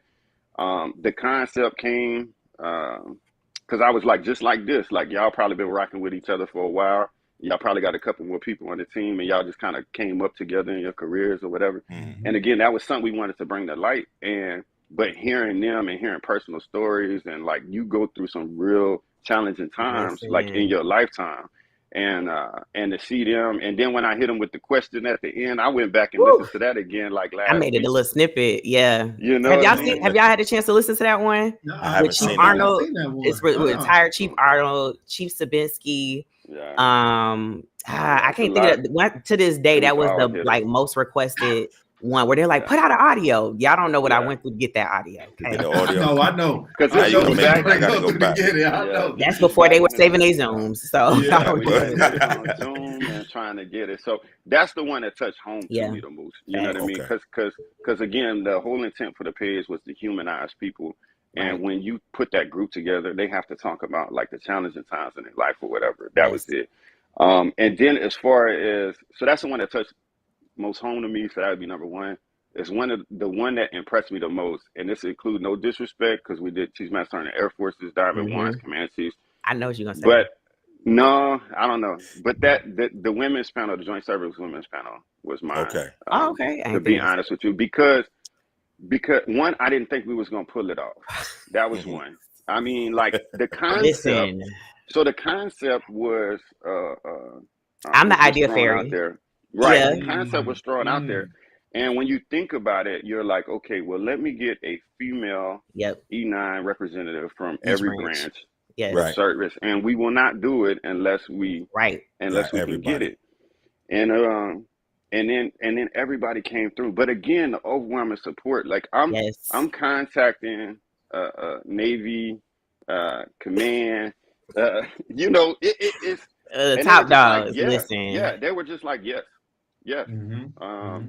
the concept came because I was like, just like this, like y'all probably been rocking with each other for a while. Y'all probably got a couple more people on the team, and y'all just kind of came up together in your careers or whatever. Mm-hmm. And again, that was something we wanted to bring to light. But hearing them and hearing personal stories, and like you go through some real challenging times, like in your lifetime, and to see them. And then when I hit them with the question at the end, I went back and listened to that again, like last. I made it a little snippet. Yeah, you know. Have y'all had a chance to listen to that one? No, I haven't Chief seen Arnold. That one. It's with retired Chief Arnold, Chief Sabinski. Yeah. I can't think of what to this day. That was the like most requested one where they're like, put out an audio. Y'all don't know what I went through to get that audio. Okay? I know. Because I know. I know. That's before they were saving their Zooms. So we on Zoom and trying to get it. So that's the one that touched home to me the most. You know what I mean? Because again, the whole intent for the page was to humanize people. And when you put that group together, they have to talk about like the challenging times in their life or whatever. That was it. And then as far as, so that's the one that touched most home to me. So that would be number one. It's the one that impressed me the most. And this includes no disrespect, because we did Chief Master Sergeant Air Forces, Diamond Ones, Command Chiefs. I know what you're going to say. But no, I don't know. But the women's panel, the Joint Service Women's Panel was mine. Okay. To be honest with you, because Because one, I didn't think we was gonna pull it off. That was one. I mean, like the concept. So the concept was I'm the was just idea thrown fairy. out there. Right. Yeah. The concept was thrown out there. And when you think about it, you're like, okay, well, let me get a female E9 representative from every branch. Yes. Service, and we will not do it unless we can get it. And then everybody came through. But again, the overwhelming support. Like I'm contacting Navy command. You know, it's top dogs. Like, listen, they were just like, yes.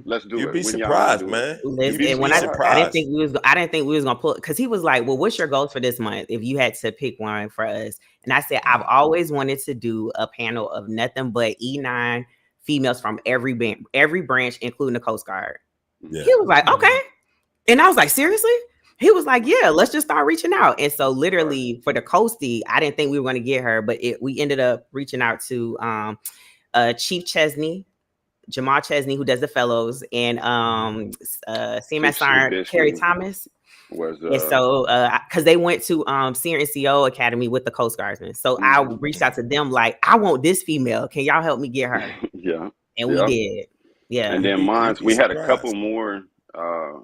Let's do it. You'd be surprised, man. Listen, when I didn't think we was gonna pull, because he was like, "Well, what's your goals for this month if you had to pick one for us?" And I said, "I've always wanted to do a panel of nothing but E9 females from every branch, including the Coast Guard." Yeah. He was like, "Okay," and I was like, "Seriously?" He was like, "Yeah, let's just start reaching out." And so, literally, for the Coastie, I didn't think we were going to get her, but we ended up reaching out to Chief Chesney. Jamal Chesney, who does the fellows, and CMS Sergeant Carrie Thomas was and so because they went to CNCO Academy with the Coast Guardsmen. So I reached out to them like, I want this female. Can y'all help me get her? And we did. Yeah. And then we had a couple more.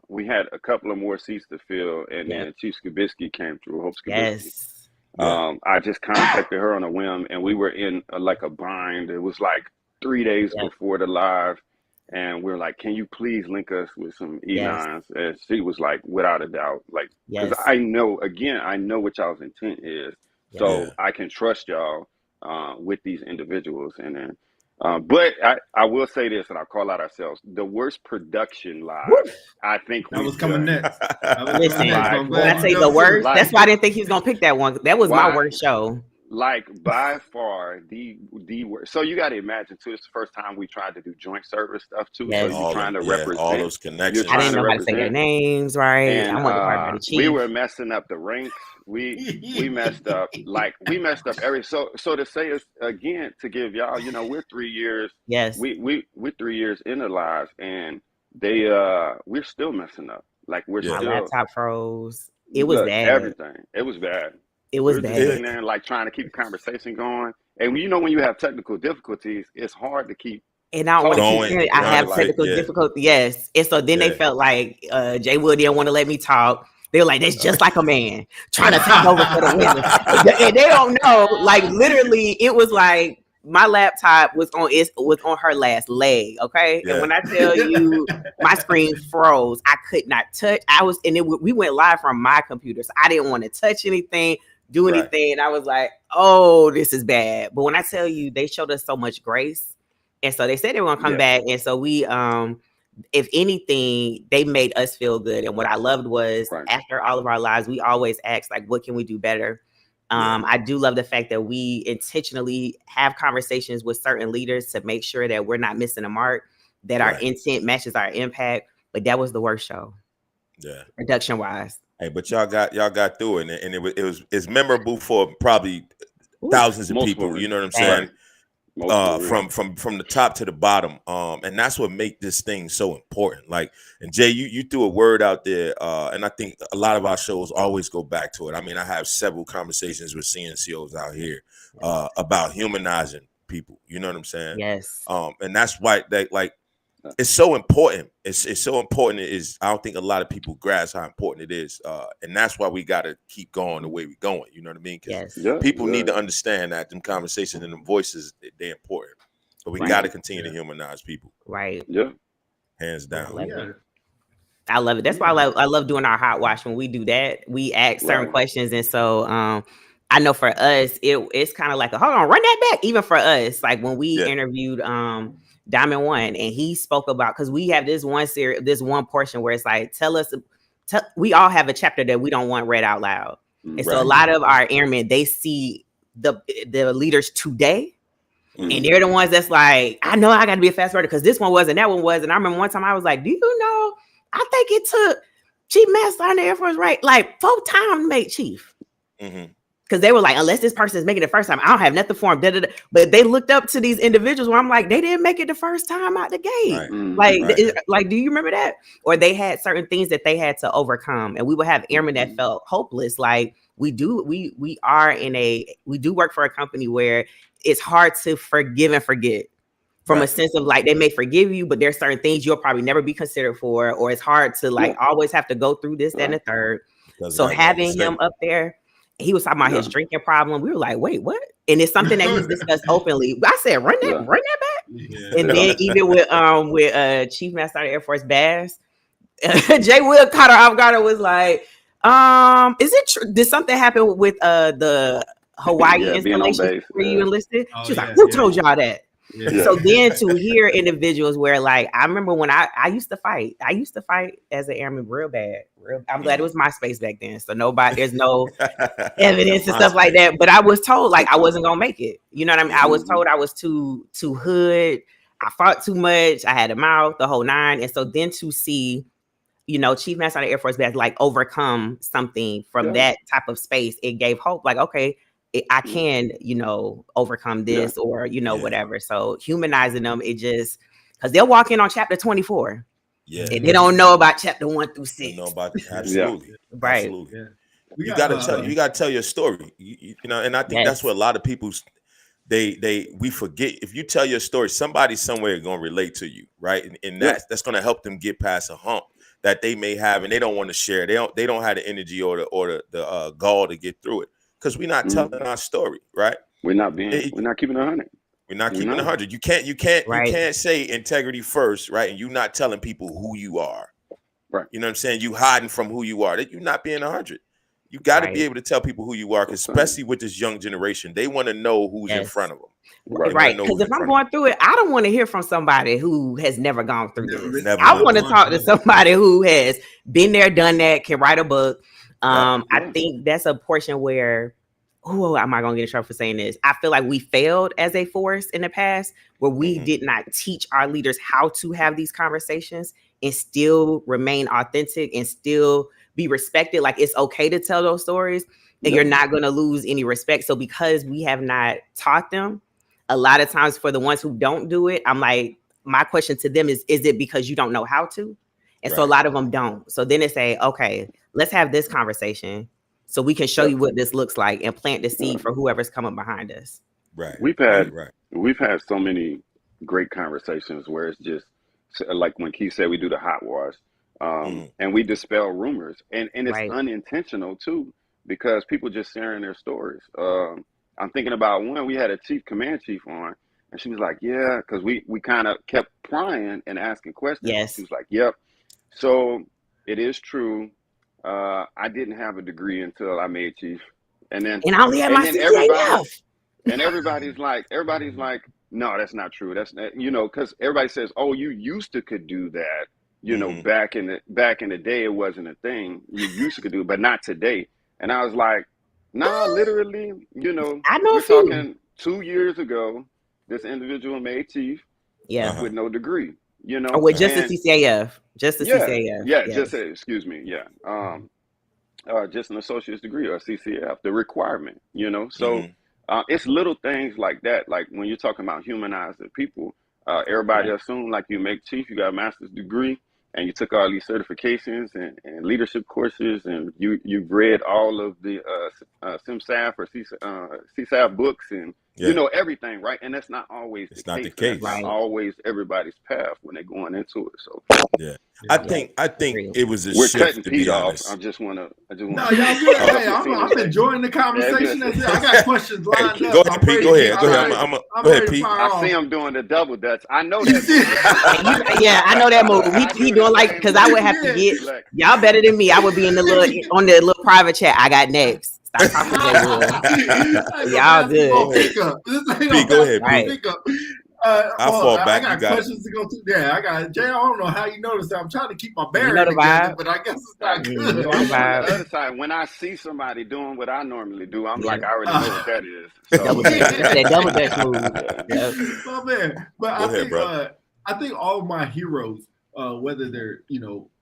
We had a couple of more seats to fill, and then Chief Skibitsky came through. Hope Skibitsky. I just contacted her on a whim, and we were in like a bind. It was like 3 days before the live, and we're like, can you please link us with some E9s? And she was like, without a doubt, like, because I know what y'all's intent is, so I can trust y'all with these individuals. And then but I will say this, and I'll call out ourselves, the worst production live I think that was coming next. Listen, when I say the worst, that's why I didn't think he was gonna pick that one. That was my worst show. Like by far the worst. So you got to imagine too. It's the first time we tried to do joint service stuff too. Yes. So you're trying to represent all those connections. I didn't know how to say their names right. And, I want to part of the chief. We were messing up the ranks. We messed up. Like we messed up every. So to say it again, to give y'all, you know, we're 3 years. Yes. We're 3 years into lives, and we're still messing up. Like we're still. My laptop froze. It was bad. Everything. It was bad. It was bad. Sitting there and like trying to keep the conversation going. And you know, when you have technical difficulties, it's hard to keep. And I want to keep I have technical difficulty. Yes. And so then they felt like Jay Wood didn't want to let me talk. They were like, that's just like a man trying to talk over for the women. And they don't know. Like literally, it was like my laptop was on her last leg. Okay. Yeah. And when I tell you my screen froze, I could not touch. We went live from my computer. So I didn't want to touch anything. Do anything. And I was like, oh, this is bad. But when I tell you, they showed us so much grace. And so they said they were going to come back. And so we, if anything, they made us feel good. And what I loved was after all of our lives, we always asked, like, what can we do better? I do love the fact that we intentionally have conversations with certain leaders to make sure that we're not missing a mark, that our intent matches our impact. But that was the worst show. Yeah. Production wise. Hey, but y'all got through it, and it's memorable for probably thousands of people. You know what I'm saying? From the top to the bottom, and that's what make this thing so important. Like, and Jay, you threw a word out there, and I think a lot of our shows always go back to it. I mean, I have several conversations with CNCOs out here about humanizing people. You know what I'm saying? Yes. And that's why it's so important. It's so important. I don't think a lot of people grasp how important it is, and that's why we got to keep going the way we're going. You know what I mean? Because people need to understand that them conversations and them voices, they're important. But we got to continue to humanize people. Right. Yeah. Hands down. I love it. That's why I love doing our hot wash. When we do that, we ask certain questions, and so I know for us, it's kind of like hold on, run that back. Even for us, like when we interviewed Diamond One, and he spoke about, because we have this one portion where it's like, we all have a chapter that we don't want read out loud. And so a lot of our airmen, they see the leaders today, and they're the ones that's like, I know I got to be a fast writer because this one was and that one was. And I remember one time I was like, do you know, I think it took Chief Master on the Air Force like 4 times to make chief. because they were like, unless this person is making it the first time, I don't have nothing for them. But they looked up to these individuals where I'm like, they didn't make it the first time out the gate. Right. Like, do you remember that? Or they had certain things that they had to overcome, and we would have airmen that felt hopeless. Like we do work for a company where it's hard to forgive and forget. From a sense of like, they may forgive you, but there's certain things you'll probably never be considered for, or it's hard to like always have to go through this, that, and the third. So having him up there, he was talking about his drinking problem. We were like, wait, what? And it's something that he's discussed openly. I said, run that back. Yeah. And then even with Chief Master of the Air Force Bass, Jay Will caught her off guard and was like, is it true? Did something happen with the Hawaii installation where you enlisted? She was like, who told y'all that? Yeah. So then to hear individuals where like, I remember when I used to fight as an airman real bad. I'm glad it was MySpace back then. So there's no evidence and stuff like that. But I was told like I wasn't going to make it. You know what I mean? I was told I was too hood. I fought too much. I had a mouth, the whole nine. And so then to see, Chief Master of the Air Force Base like overcome something from that type of space, it gave hope. Like, okay, I can, overcome this or, whatever. So humanizing them, it just, because they'll walk in on chapter 24. Yeah. And they don't know about chapter 1 through 6. Know about absolutely. Right. Absolutely. Yeah. You gotta tell your story. And I think that's what a lot of people we forget. If you tell your story, somebody somewhere gonna relate to you, right? And that's gonna help them get past a hump that they may have and they don't want to share. They don't have the energy or the gall to get through it. Because we're not telling our story, right? We're not keeping 100. We're not keeping 100. You can't say integrity first, right? And you're not telling people who you are, right? You know what I'm saying? You hiding from who you are. That you're not being 100. You got to be able to tell people who you are, especially with this young generation. They want to know who's in front of them. Right. Because if I'm going through it, I don't want to hear from somebody who has never gone through this. I want to talk to somebody who has been there, done that, can write a book. I think that's a portion where, am I going to get in trouble for saying this? I feel like we failed as a force in the past where we did not teach our leaders how to have these conversations and still remain authentic and still be respected. Like it's okay to tell those stories and you're not going to lose any respect. So because we have not taught them, a lot of times for the ones who don't do it, I'm like, my question to them is it because you don't know how to? And so a lot of them don't. So then they say, okay, let's have this conversation so we can show you what this looks like and plant the seed for whoever's coming behind us. Right. We've had so many great conversations where it's just like when Keith said we do the hot wash and we dispel rumors and it's unintentional too, because people just sharing their stories. I'm thinking about when we had a command chief on and she was like, yeah, because we kind of kept prying and asking questions. Yes. She was like, yep. So it is true. I didn't have a degree until I made chief, and I only had my everybody's like, no, that's not true. That's not, because everybody says, oh, you used to could do that. Back in the day, it wasn't a thing. You used to could do it, but not today. And I was like, nah, literally, I know we're talking 2 years ago. This individual made chief, with no degree. With just the CCAF. Just the CCAF. Yeah, just just an associate's degree or CCAF, the requirement, So it's little things like that. Like when you're talking about humanizing people, everybody assume like you make chief, you got a master's degree, and you took all these certifications and leadership courses, and you've read all of the SimSAF or CSAF books and everything, right? And that's not always the case. It's not always everybody's path when they're going into it. So I think it was a We're shift, cutting to be Pete off. honest. I just want to. No, y'all good. Hey, I'm enjoying the conversation. I got questions lined up. Go ahead, Pete. Go ahead. Go ahead, Pete. I see him doing the double dutch. I know that. Yeah, I know that move. He doing like, because I would have to get y'all better than me. I would be in the little private chat. I got next. Stop talking to that. Y'all good. Pete, go ahead, Pete. I'll fall back. I got questions to go to. Yeah, I got Jay. I don't know how you noticed that. I'm trying to keep my bearings together, but I guess it's not good. On the other side, when I see somebody doing what I normally do, I'm like, I already know what that is. So. Double dutch move. Oh man, but I think all of my heroes, whether they're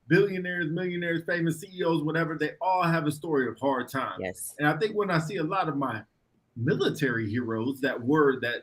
billionaires, millionaires, famous CEOs, whatever, they all have a story of hard times. Yes. And I think when I see a lot of my military heroes that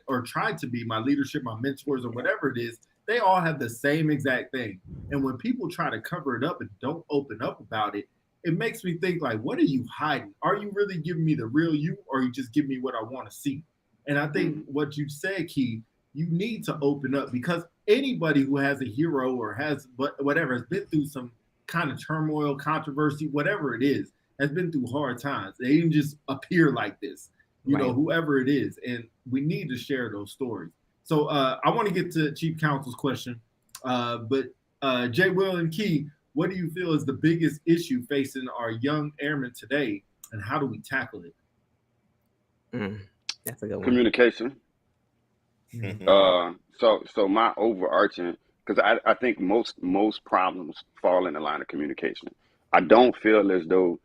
or tried to be my leadership, my mentors, or whatever it is, they all have the same exact thing. And when people try to cover it up and don't open up about it, it makes me think like, what are you hiding? Are you really giving me the real you, or you just give me what I want to see? And I think what you said, Key, you need to open up, because anybody who has a hero or has whatever has been through some kind of turmoil, controversy, whatever it is, has been through hard times. They didn't just appear like this, you know, whoever it is. And we need to share those stories. So I want to get to Chief Counsel's question, but J. Will and Key, what do you feel is the biggest issue facing our young airmen today, and how do we tackle it? That's a good one. Communication. So my overarching, because I think most problems fall in the line of communication. I don't feel as though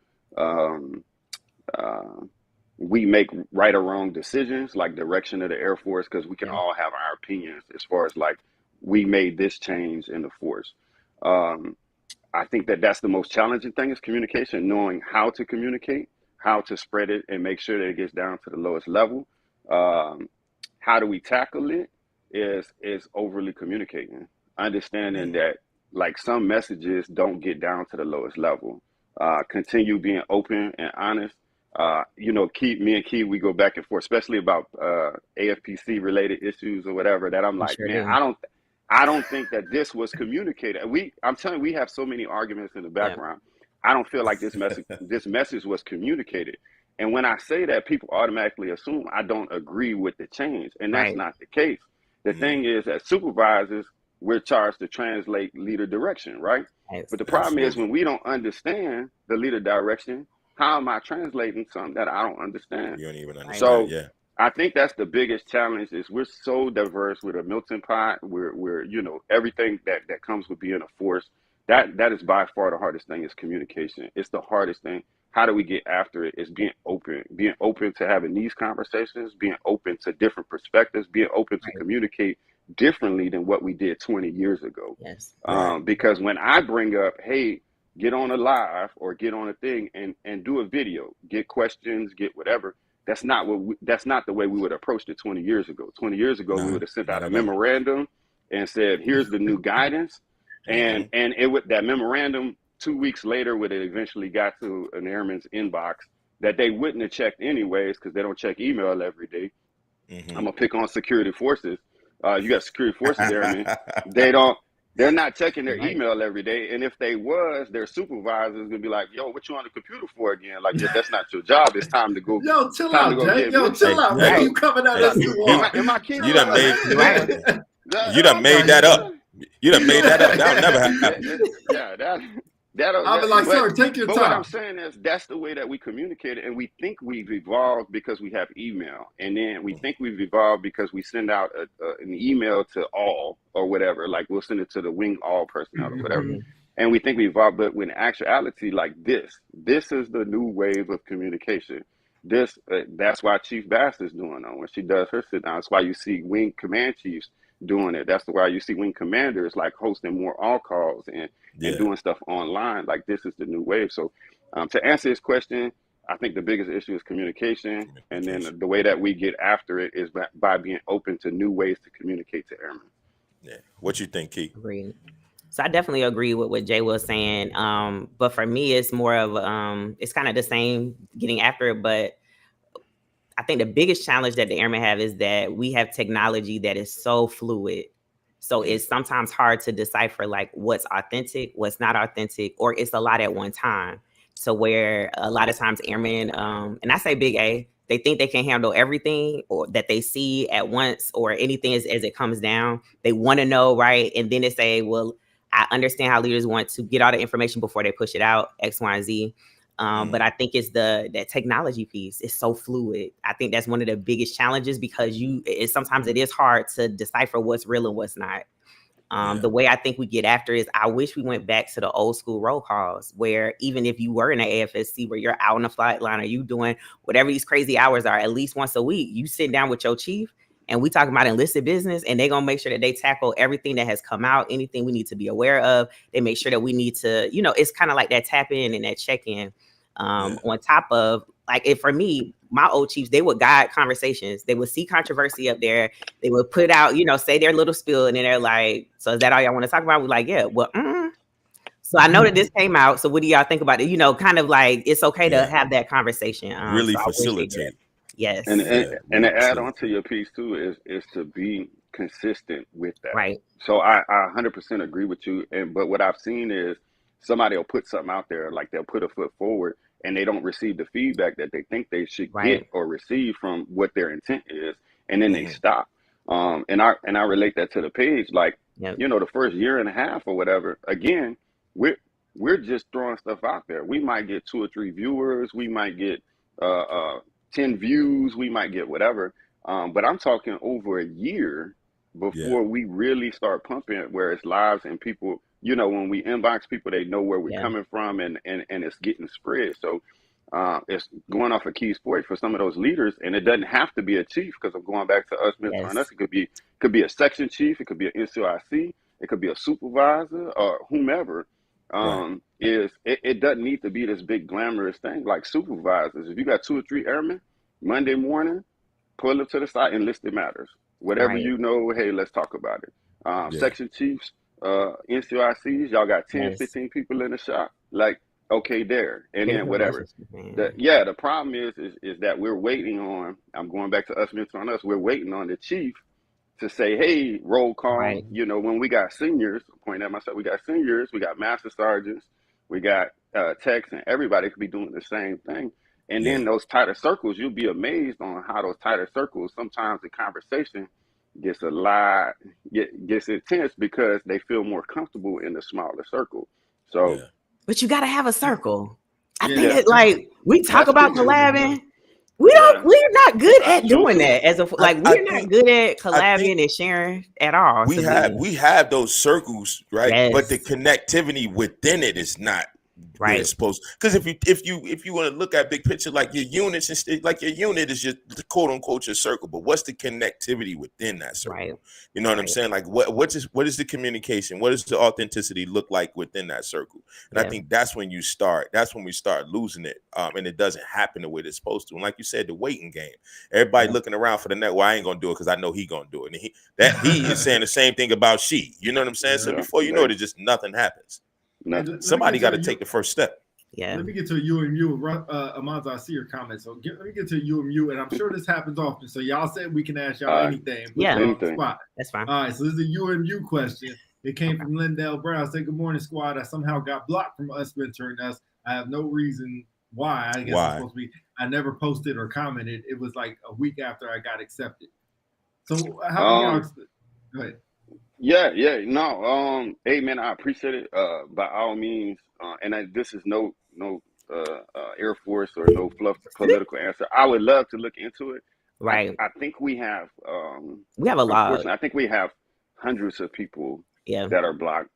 we make right or wrong decisions, like direction of the Air Force, because we can all have our opinions as far as like, we made this change in the force. I think that's the most challenging thing is communication, knowing how to communicate, how to spread it and make sure that it gets down to the lowest level. How do we tackle it is overly communicating, understanding that like some messages don't get down to the lowest level. Continue being open and honest. You know, me and Key, we go back and forth, especially about AFPC related issues or whatever, that I'm like, I don't think that this was communicated. I'm telling you, we have so many arguments in the background. I don't feel like this message was communicated. And when I say that, people automatically assume I don't agree with the change. And that's not the case. The thing is, as supervisors, we're charged to translate leader direction, right? But the problem is when we don't understand the leader direction, how am I translating something that I don't understand? You don't even understand. So I think that's the biggest challenge is we're so diverse with a melting pot. We're you know, everything that comes with being a force. That is by far the hardest thing is communication. It's the hardest thing. How do we get after it? Is being open to having these conversations, being open to different perspectives, being open to communicate differently than what we did 20 years ago. Because when I bring up, hey, get on a live or get on a thing and do a video, get questions, get whatever. That's not the way we would approach it 20 years ago. 20 years ago, we would have sent out a memorandum and said, here's the new guidance. And that memorandum 2 weeks later would have eventually got to an airman's inbox that they wouldn't have checked anyways, because they don't check email every day. I'm gonna pick on security forces. You got security forces airmen. They're not checking their email every day. And if they was, their supervisors gonna be like, yo, what you on the computer for again? Like, that's not your job. It's time to go. Yo, chill out, Jay. Yo, chill out, man. You coming out as too hard. Am I kidding? You done made that up. You done made that up. That'll never happen. I'll be like, sir, take your time. But what I'm saying is that's the way that we communicate it. And we think we've evolved because we have email. And then we think we've evolved because we send out an email to all or whatever. Like we'll send it to the wing all personnel or whatever. And we think we evolved. But when actuality, like this is the new wave of communication. That's why Chief Bass is doing it when she does her sit down. That's why you see wing command chiefs doing it. That's why you see wing commanders like hosting more all calls and doing stuff online. Like this is the new wave. So to answer his question, I think the biggest issue is communication. And then the way that we get after it is by being open to new ways to communicate to airmen. Yeah. What you think, Keith? Agreed. So I definitely agree with what Jay was saying. But for me, it's more of it's kind of the same getting after it. But I think the biggest challenge that the airmen have is that we have technology that is so fluid. So it's sometimes hard to decipher like what's authentic, what's not authentic, or it's a lot at one time. So where a lot of times airmen, and I say big A, they think they can handle everything or that they see at once or anything as it comes down. They want to know, right? And then they say, well, I understand how leaders want to get all the information before they push it out, X, Y, and Z. But I think it's that technology piece is so fluid. I think that's one of the biggest challenges because sometimes it is hard to decipher what's real and what's not. The way I think we get after is I wish we went back to the old school roll calls where even if you were in an AFSC where you're out on the flight line or you doing whatever these crazy hours are, at least once a week, you sit down with your chief and we talking about enlisted business, and they're gonna make sure that they tackle everything that has come out, anything we need to be aware of. They make sure that we need to, it's kind of like that tap in and that check in. On top of, like, if for me, my old chiefs, they would guide conversations. They would see controversy up there. They would put out, say their little spiel, and then they're like, "So is that all y'all want to talk about?" We're like, "Yeah, well." So I know that this came out. So what do y'all think about it? Kind of like it's okay to have that conversation. Really facilitate. Yes. And to add on to your piece too is to be consistent with that. Right. So I 100% agree with you. But what I've seen is somebody will put something out there, like they'll put a foot forward, and they don't receive the feedback that they think they should get or receive from what their intent is, and then they stop. And I relate that to the page, like the first year and a half or whatever. Again, we're just throwing stuff out there. We might get 2 or 3 viewers, we might get 10 views, we might get whatever. But I'm talking over a year before we really start pumping it, where it's lives and people, when we inbox people, they know where we're coming from, and it's getting spread. So it's going off a key sport for some of those leaders, and it doesn't have to be a chief, because I'm going back to us mentoring us. It could be a section chief, it could be an NCOIC, it could be a supervisor or whomever. It doesn't need to be this big glamorous thing like supervisors. If you got 2 or 3 airmen, Monday morning, pull them to the side, enlisted matters. Whatever hey, let's talk about it. Section chiefs, NCOICs, y'all got 10, 15 people in the shop. Like, okay, there. And then whatever. The problem is that we're waiting on, I'm going back to us mentoring us, we're waiting on the chief to say, hey, roll call. When we got seniors, point at myself, we got seniors, we got master sergeants, we got techs, and everybody could be doing the same thing. And then those tighter circles, you'll be amazed on how those tighter circles, sometimes the conversation gets gets intense because they feel more comfortable in the smaller circle. So, but you got to have a circle. I think that, like, we talk about collabing. We're not good at doing that we're not good at collabing and sharing at all. We have those circles, right? But the connectivity within it is not where it's supposed. Because if you want to look at big picture, like your units and like your unit is just quote unquote your circle, but what's the connectivity within that circle? You know what I'm saying? Like what is the communication? What does the authenticity look like within that circle? And I think that's when we start losing it, and it doesn't happen the way it's supposed to. And like you said, the waiting game, everybody looking around for the net. Well, I ain't gonna do it because I know he gonna do it, and he is saying the same thing about she. You know what I'm saying? So before you know it, just nothing happens. Somebody got to take the first step. Let me get to UMU. Amanza, I see your comments. So let me get to UMU, and I'm sure this happens often. So y'all said we can ask y'all anything. Anything. That's fine. All right, so this is a UMU question. It came from Lindell Brown. Said, "Good morning, squad. I somehow got blocked from us mentoring us. I have no reason why. I guess it's supposed to be. I never posted or commented. It was like a week after I got accepted. So how y'all? Go ahead. No. Hey man, I appreciate it. By all means, and this is no Air Force or no fluff political answer. I would love to look into it. Right. I think we have a lot. I think we have hundreds of people that are blocked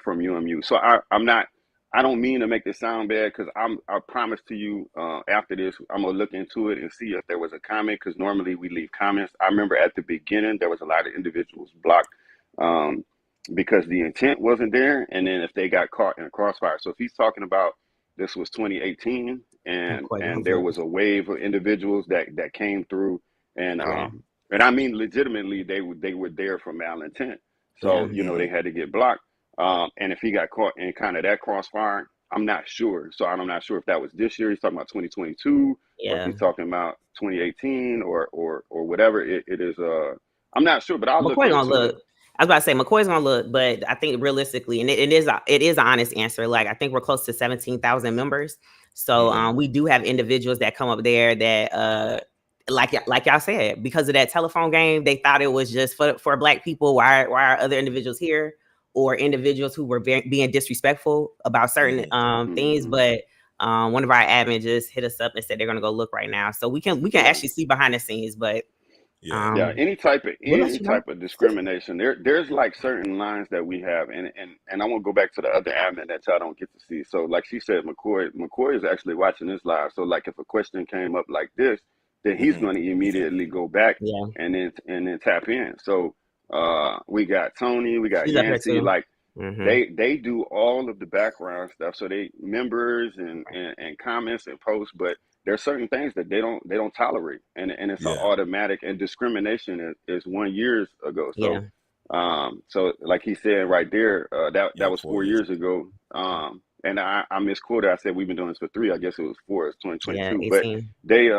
from UMU. So I don't mean to make this sound bad, because I promise to you after this, I'm gonna look into it and see if there was a comment, because normally we leave comments. I remember at the beginning there was a lot of individuals blocked because the intent wasn't there, and then if they got caught in a crossfire. So if he's talking about this was 2018 and there was a wave of individuals that came through, and I mean legitimately they were there for malintent. So they had to get blocked. And if he got caught in kind of that crossfire, I'm not sure. So I'm not sure if that was this year. He's talking about 2022, or if he's talking about 2018 or whatever it is. I'm not sure, but I'll look into it. I was about to say McCoy's gonna look, but I think realistically, and it is an honest answer. Like, I think we're close to 17,000 members. So we do have individuals that come up there that like y'all said, because of that telephone game, they thought it was just for Black people. Why are other individuals here, or individuals who were being disrespectful about certain things? But one of our admins just hit us up and said they're gonna go look right now, so we can actually see behind the scenes. But any type of discrimination, there's like certain lines that we have, and I want to go back to the other admin that y'all don't get to see. So like she said, McCoy is actually watching this live. So like if a question came up like this, then he's going to immediately go back and then tap in. So we got Tony, we got Yancy, like they do all of the background stuff. So they members and comments and posts, but there's certain things that they don't tolerate, and it's an automatic. And discrimination is 1 year ago. So so like he said right there, that was 4 years ago. And I misquoted. I said we've been doing this for 3. I guess it was 4. It's 2022. But they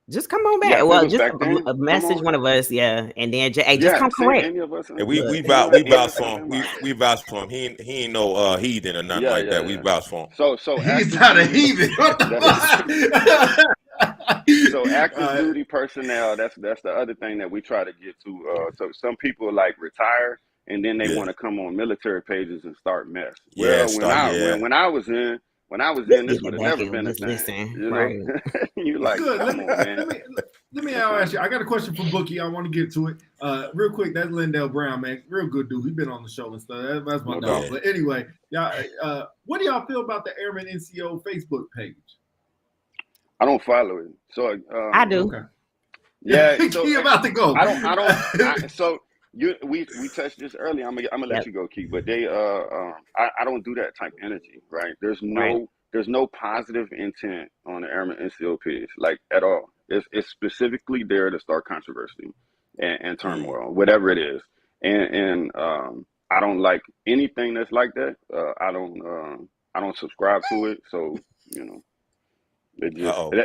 just come on back. Well, just a message one of us, and then just come correct. Any of us, we vouch for him. We vouch for him. He ain't no heathen or nothing like that. We vouch for him. So he's not a heathen. So active duty personnel. That's the other thing that we try to get to. So some people like retire and then they want to come on military pages and start mess. Well, when I was in. This would have never been a thing. You know? Right. You're like, good. Come on, man. Let me ask you. I got a question for Bookie. I want to get to it real quick. That's Lindell Brown, man. Real good dude. He's been on the show and stuff. That's my dog. But anyway, y'all, what do y'all feel about the Airman NCO Facebook page? I don't follow it, so I do. Okay. Yeah, so he about to go. So we touched this earlier. I'm gonna let you go, Keith. But they I don't do that type of energy, right? There's no positive intent on the Airman NCO page, like at all. It's specifically there to start controversy and turmoil, whatever it is. And I don't like anything that's like that. I don't subscribe to it. So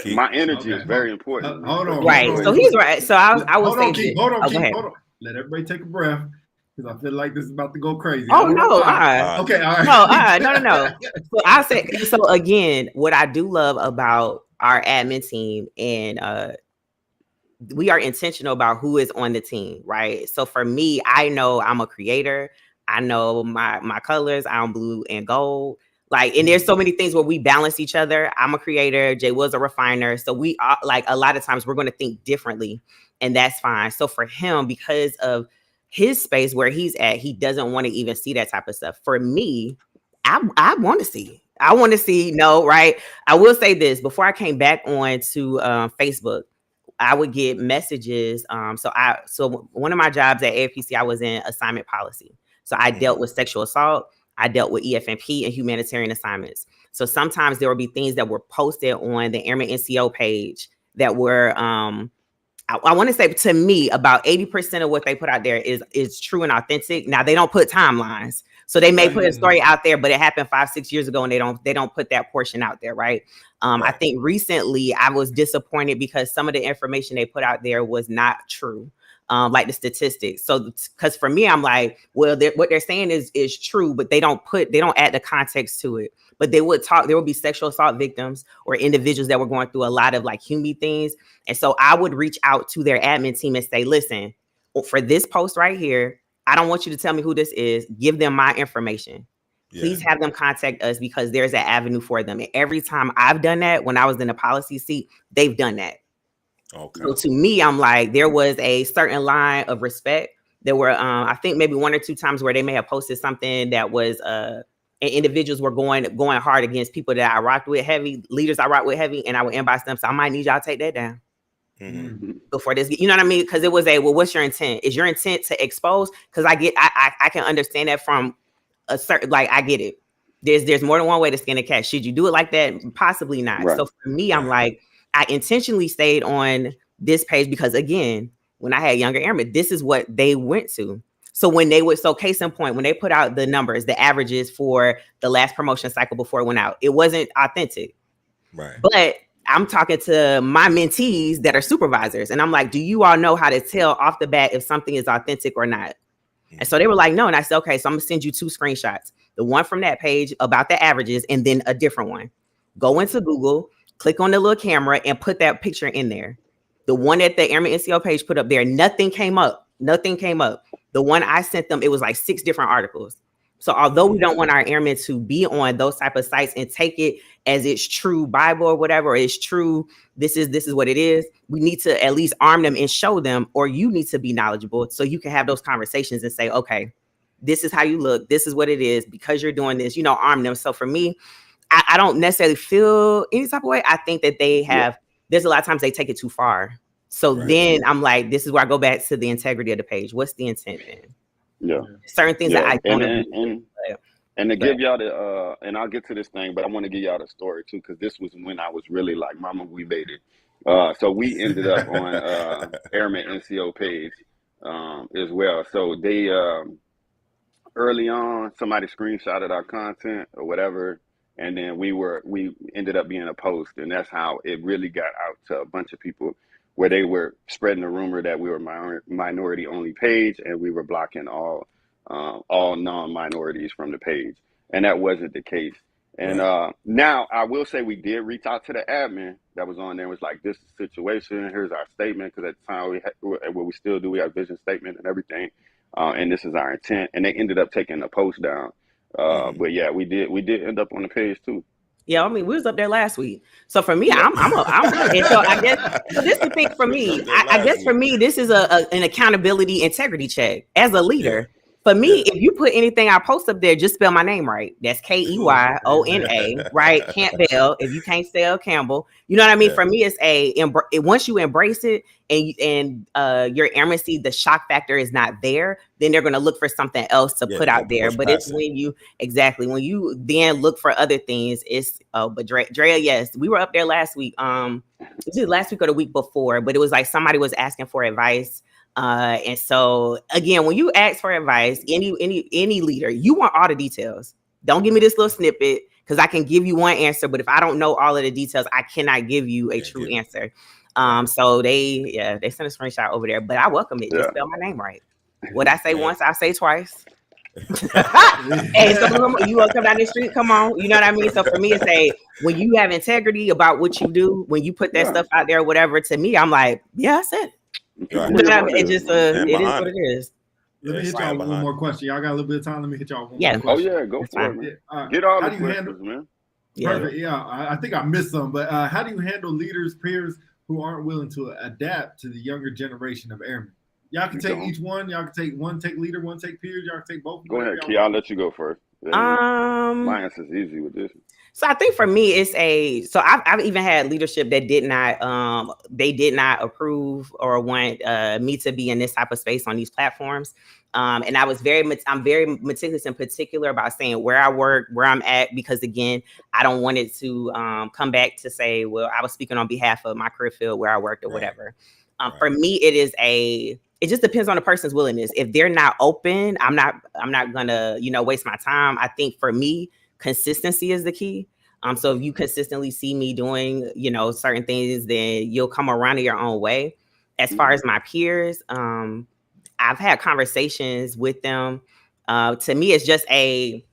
my energy is very important. Hold on. Right. So he's right. So I will say Keith, hold on. Let everybody take a breath because I feel like this is about to go crazy. Oh no! Okay, all right. No. So I say so again. What I do love about our admin team, and we are intentional about who is on the team, right? So for me, I know I'm a creator. I know my colors. I'm blue and gold. Like, and there's so many things where we balance each other. I'm a creator. Jay was a refiner. So we are, like, a lot of times we're going to think differently, and that's fine. So for him, because of his space where he's at, he doesn't want to even see that type of stuff. For me, I want to see. I want to see, right? I will say this, before I came back on to Facebook, I would get messages. So one of my jobs at AFPC, I was in assignment policy. So I dealt with sexual assault. I dealt with EFMP and humanitarian assignments. So sometimes there would be things that were posted on the Airman NCO page that were, I want to say, to me, about 80% of what they put out there is true and authentic. Now, they don't put timelines. So they may put a story out there, but it happened 5-6 years ago, and they don't put that portion out there, right? I think recently I was disappointed because some of the information they put out there was not true. Like the statistics. So, because for me, I'm like, well, what they're saying is true, but they don't add the context to it. But there would be sexual assault victims or individuals that were going through a lot of like human things. And so I would reach out to their admin team and say, listen, for this post right here, I don't want you to tell me who this is. Give them my information. Please have them contact us because there's an avenue for them. And every time I've done that, when I was in a policy seat, they've done that. Okay. So to me, I'm like, there was a certain line of respect. There were, I think maybe 1 or 2 times where they may have posted something that was, and individuals were going hard against people that I rocked with heavy, leaders I rocked with heavy, and I would inbox them. So I might need y'all to take that down before this. You know what I mean? Because it was well, what's your intent? Is your intent to expose? Because I can understand that from a certain, like, I get it. There's more than one way to skin a cat. Should you do it like that? Possibly not. Right. So for me, I'm like, I intentionally stayed on this page because, again, when I had younger airmen, this is what they went to. So case in point, when they put out the numbers, the averages for the last promotion cycle before it went out, it wasn't authentic. Right. But I'm talking to my mentees that are supervisors, and I'm like, do you all know how to tell off the bat if something is authentic or not? And so they were like, no. And I said, okay, so I'm gonna send you 2 screenshots. The one from that page about the averages, and then a different one. Go into Google, click on the little camera, and put that picture in there. The one that the Airman NCO page put up there, nothing came up. The one I sent them, it was like 6 different articles. So although we don't want our airmen to be on those type of sites and take it as it's true Bible or whatever, or it's true, this is what it is, we need to at least arm them and show them, or you need to be knowledgeable so you can have those conversations and say, okay, this is how you look. This is what it is because you're doing this, arm them. So for me, I don't necessarily feel any type of way. I think that they have, there's a lot of times they take it too far. So then I'm like, this is where I go back to the integrity of the page. What's the intent then? Yeah. Certain things that I don't agree with. And to give y'all the, and I'll get to this thing, but I want to give y'all the story too, because this was when I was really like, mama, we made it. So we ended up on Airman NCO page as well. So they, early on, somebody screenshotted our content or whatever, and then we ended up being a post, and that's how it really got out to a bunch of people, where they were spreading the rumor that we were minority only page, and we were blocking all non-minorities from the page, and that wasn't the case. And now I will say we did reach out to the admin that was on there. It was like, this is the situation. Here's our statement, because at the time we still do. We have vision statement and everything, and this is our intent. And they ended up taking the post down. But yeah, we did end up on the page too. Yeah, I mean, we was up there last week. So for me, I'm and so I guess, so this is the thing for me. I guess for me, this is an accountability integrity check as a leader. For me, if you put anything I post up there, just spell my name right. That's Keyona, right? Campbell. If you can't spell Campbell, you know what I mean? For me, it's once you embrace it and your airmancy, the shock factor is not there, then they're going to look for something else to put out there. But it's when you then look for other things. It's but Drea, yes, we were up there last week. It was last week or the week before, but it was like somebody was asking for advice. And so again, when you ask for advice, any leader, you want all the details. Don't give me this little snippet, because I can give you one answer, but if I don't know all of the details, I cannot give you a true answer. So they sent a screenshot over there, but I welcome it. Just spell my name right. What I say once, I say twice. Hey, so you want to come down the street? Come on, you know what I mean. So for me, it's when you have integrity about what you do, when you put that stuff out there, whatever. To me, I'm like, I said it. It just it is what it is. Let me hit y'all with one more question. Y'all got a little bit of time. Let me hit y'all with one more question. Oh yeah, go for it, man. Get all the questions, man. Perfect. Yeah, I think I missed some, but how do you handle leaders, peers who aren't willing to adapt to the younger generation of airmen? Y'all can take each one. Y'all can take one, take leader, one take peers. Y'all can take both. Go ahead, Key. I'll let you go first. My answer's easy with this. So I think for me, it's I've even had leadership that did not approve or want me to be in this type of space on these platforms. And I'm very meticulous and particular about saying where I work, where I'm at, because again, I don't want it to come back to say, well, I was speaking on behalf of my career field where I worked or whatever. For me, it just depends on the person's willingness. If they're not open, I'm not gonna, waste my time. I think for me, consistency is the key. So if you consistently see me doing, certain things, then you'll come around in your own way. As far as my peers, I've had conversations with them. To me, it's just I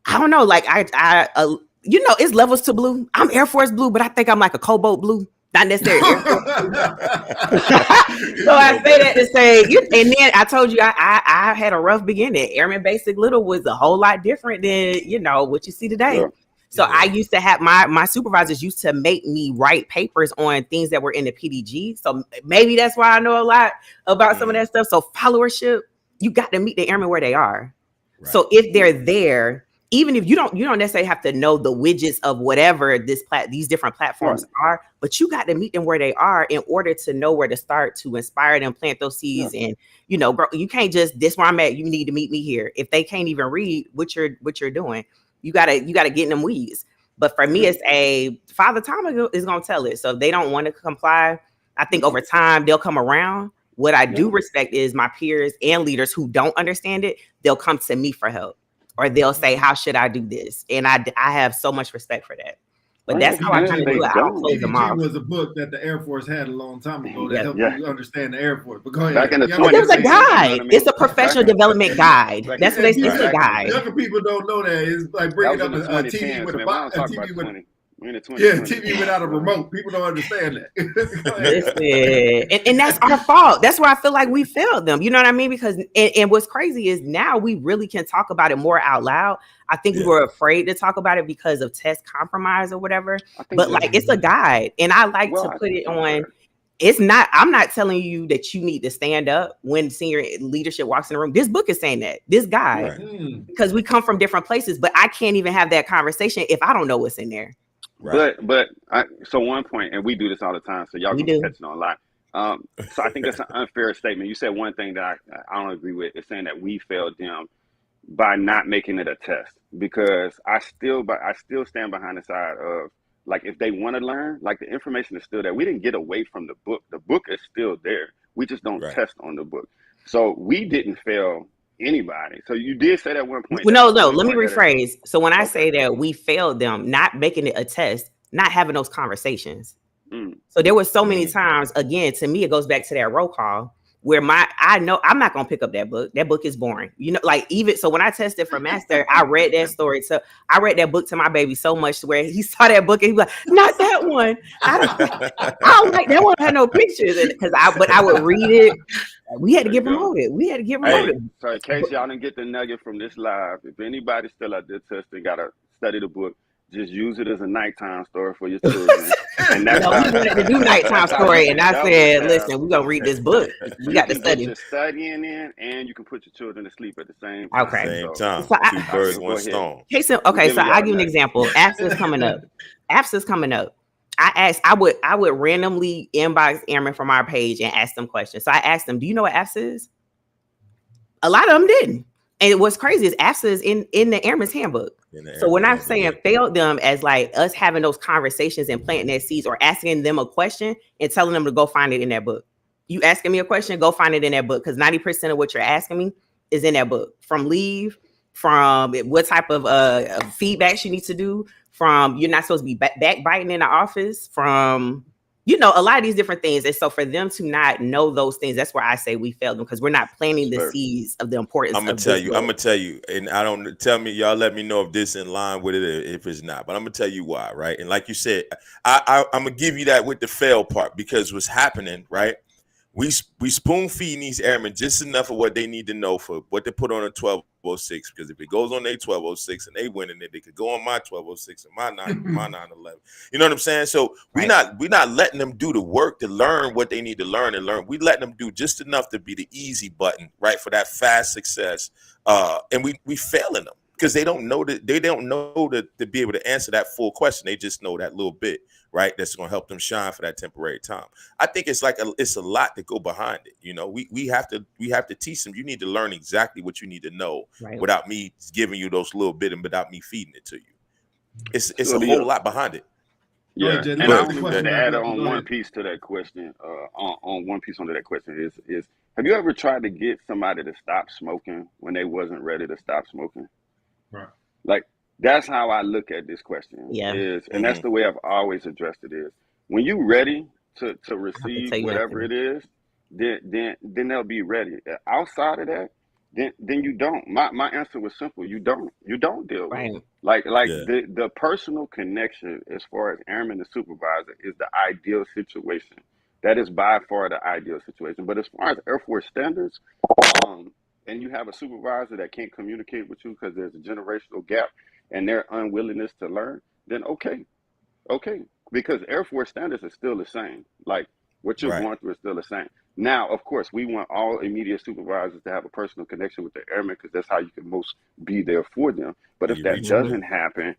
don't know, like it's levels to blue. I'm Air Force blue, but I think I'm like a cobalt blue. Not necessarily. So I say that to say, and then I told you I had a rough beginning. Airman Basic Little was a whole lot different than what you see today. So I used to have my supervisors used to make me write papers on things that were in the PDG. So maybe that's why I know a lot about some of that stuff. So followership, you got to meet the airmen where they are. Right. So if they're there, even if you don't necessarily have to know the widgets of whatever these different platforms are, but you got to meet them where they are in order to know where to start to inspire them, plant those seeds, and grow. You can't just this where I'm at. You need to meet me here. If they can't even read what you're doing, you gotta get in them weeds. But for me, it's Father Time is gonna tell it. So if they don't want to comply, I think over time they'll come around. What I do respect is my peers and leaders who don't understand it. They'll come to me for help. Or they'll say, how should I do this? And I have so much respect for that. But that's how I kind of do it. I don't close them off. Was a book that the Air Force had a long time ago that helped you understand the Air Force. But go ahead. Back in the 20s. It was a guide. It's a professional development guide. That's what they say. It's a guide. Younger people don't know that. It's like bringing up a TV with a box. TV without a remote. People don't understand that. And that's our fault. That's where I feel like we failed them. You know what I mean? Because and what's crazy is now we really can talk about it more out loud. I think we were afraid to talk about it because of test compromise or whatever. But like it's a guide, and I like to put it on. It's not, I'm not telling you that you need to stand up when senior leadership walks in the room. This book is saying that, this guy, because we come from different places, but I can't even have that conversation if I don't know what's in there. Right. But so one point, and we do this all the time, so y'all can catch it on a lot. So I think that's an unfair statement. You said one thing that I don't agree with, is saying that we failed them by not making it a test, because I still stand behind the side of, like, if they want to learn, like, the information is still there. We didn't get away from the book. The book is still there. We just don't test on the book. So we didn't fail anybody. So you did say that one point. No, let me rephrase. So when I say that we failed them, not making it a test, not having those conversations. So there were so many times, again, to me, it goes back to that roll call where I know I'm not going to pick up that book. That book is boring. You know, like, even so when I tested for master, I read that story. So I read that book to my baby so much where he saw that book and he was like, not that one. I don't like that one. Had no pictures. But I would read it. We had to get promoted. Hey, so in case y'all didn't get the nugget from this live, if anybody's still out there testing, gotta study the book. Just use it as a nighttime story for your children. And that's we wanted to do nighttime story, and I said, "Listen, we're gonna read this book. We got to study." You're studying in, and you can put your children to sleep at the same time. Okay, same time. So two birds, one stone. Okay, so I'll give you an example. AFSA's coming up. I would randomly inbox airmen from our page and ask them questions. So I asked them, "Do you know what AFSA is?" A lot of them didn't. And what's crazy is AFSA is in the Airman's Handbook. So when I'm saying failed them as like us having those conversations and planting their seeds, or asking them a question and telling them to go find it in that book. You asking me a question, go find it in that book, because 90% of what you're asking me is in that book. From leave, from what type of feedback you need to do, from you're not supposed to be backbiting in the office, from a lot of these different things. And so for them to not know those things, that's where I say we failed them, because we're not planting the seeds of the importance. I'm gonna tell you, and I don't tell me, y'all let me know if this in line with it or if it's not. But I'm gonna tell you why, right? And like you said, I'm gonna give you that with the fail part, because what's happening, right? We spoon feeding these airmen just enough of what they need to know for what they put on a 1206, because if it goes on their 1206 and they win in it, they could go on my 1206 and my 911. You know what I'm saying? So we're not letting them do the work to learn what they need to learn and learn. We letting them do just enough to be the easy button, right, for that fast success. And we failing them because they don't know to be able to answer that full question. They just know that little bit, right? That's going to help them shine for that temporary time. I think it's it's a lot to go behind it. We have to teach them. You need to learn exactly what you need to know without me giving you those little bit and without me feeding it to you. It's a whole lot behind it. Yeah, and I want to add on one piece to that question. On one piece onto that question is have you ever tried to get somebody to stop smoking when they wasn't ready to stop smoking? Right. Like, that's how I look at this question. Yeah. And that's the way I've always addressed it is, when you ready to receive whatever it is, then they'll be ready. Outside of that, then you don't. My answer was simple. You don't deal with it. Like the personal connection as far as airman and supervisor is the ideal situation. That is by far the ideal situation. But as far as Air Force standards, and you have a supervisor that can't communicate with you because there's a generational gap and their unwillingness to learn, then okay. Because Air Force standards are still the same. Like, what you're going through is still the same. Now, of course, we want all immediate supervisors to have a personal connection with the airmen, because that's how you can most be there for them. But if that doesn't happen,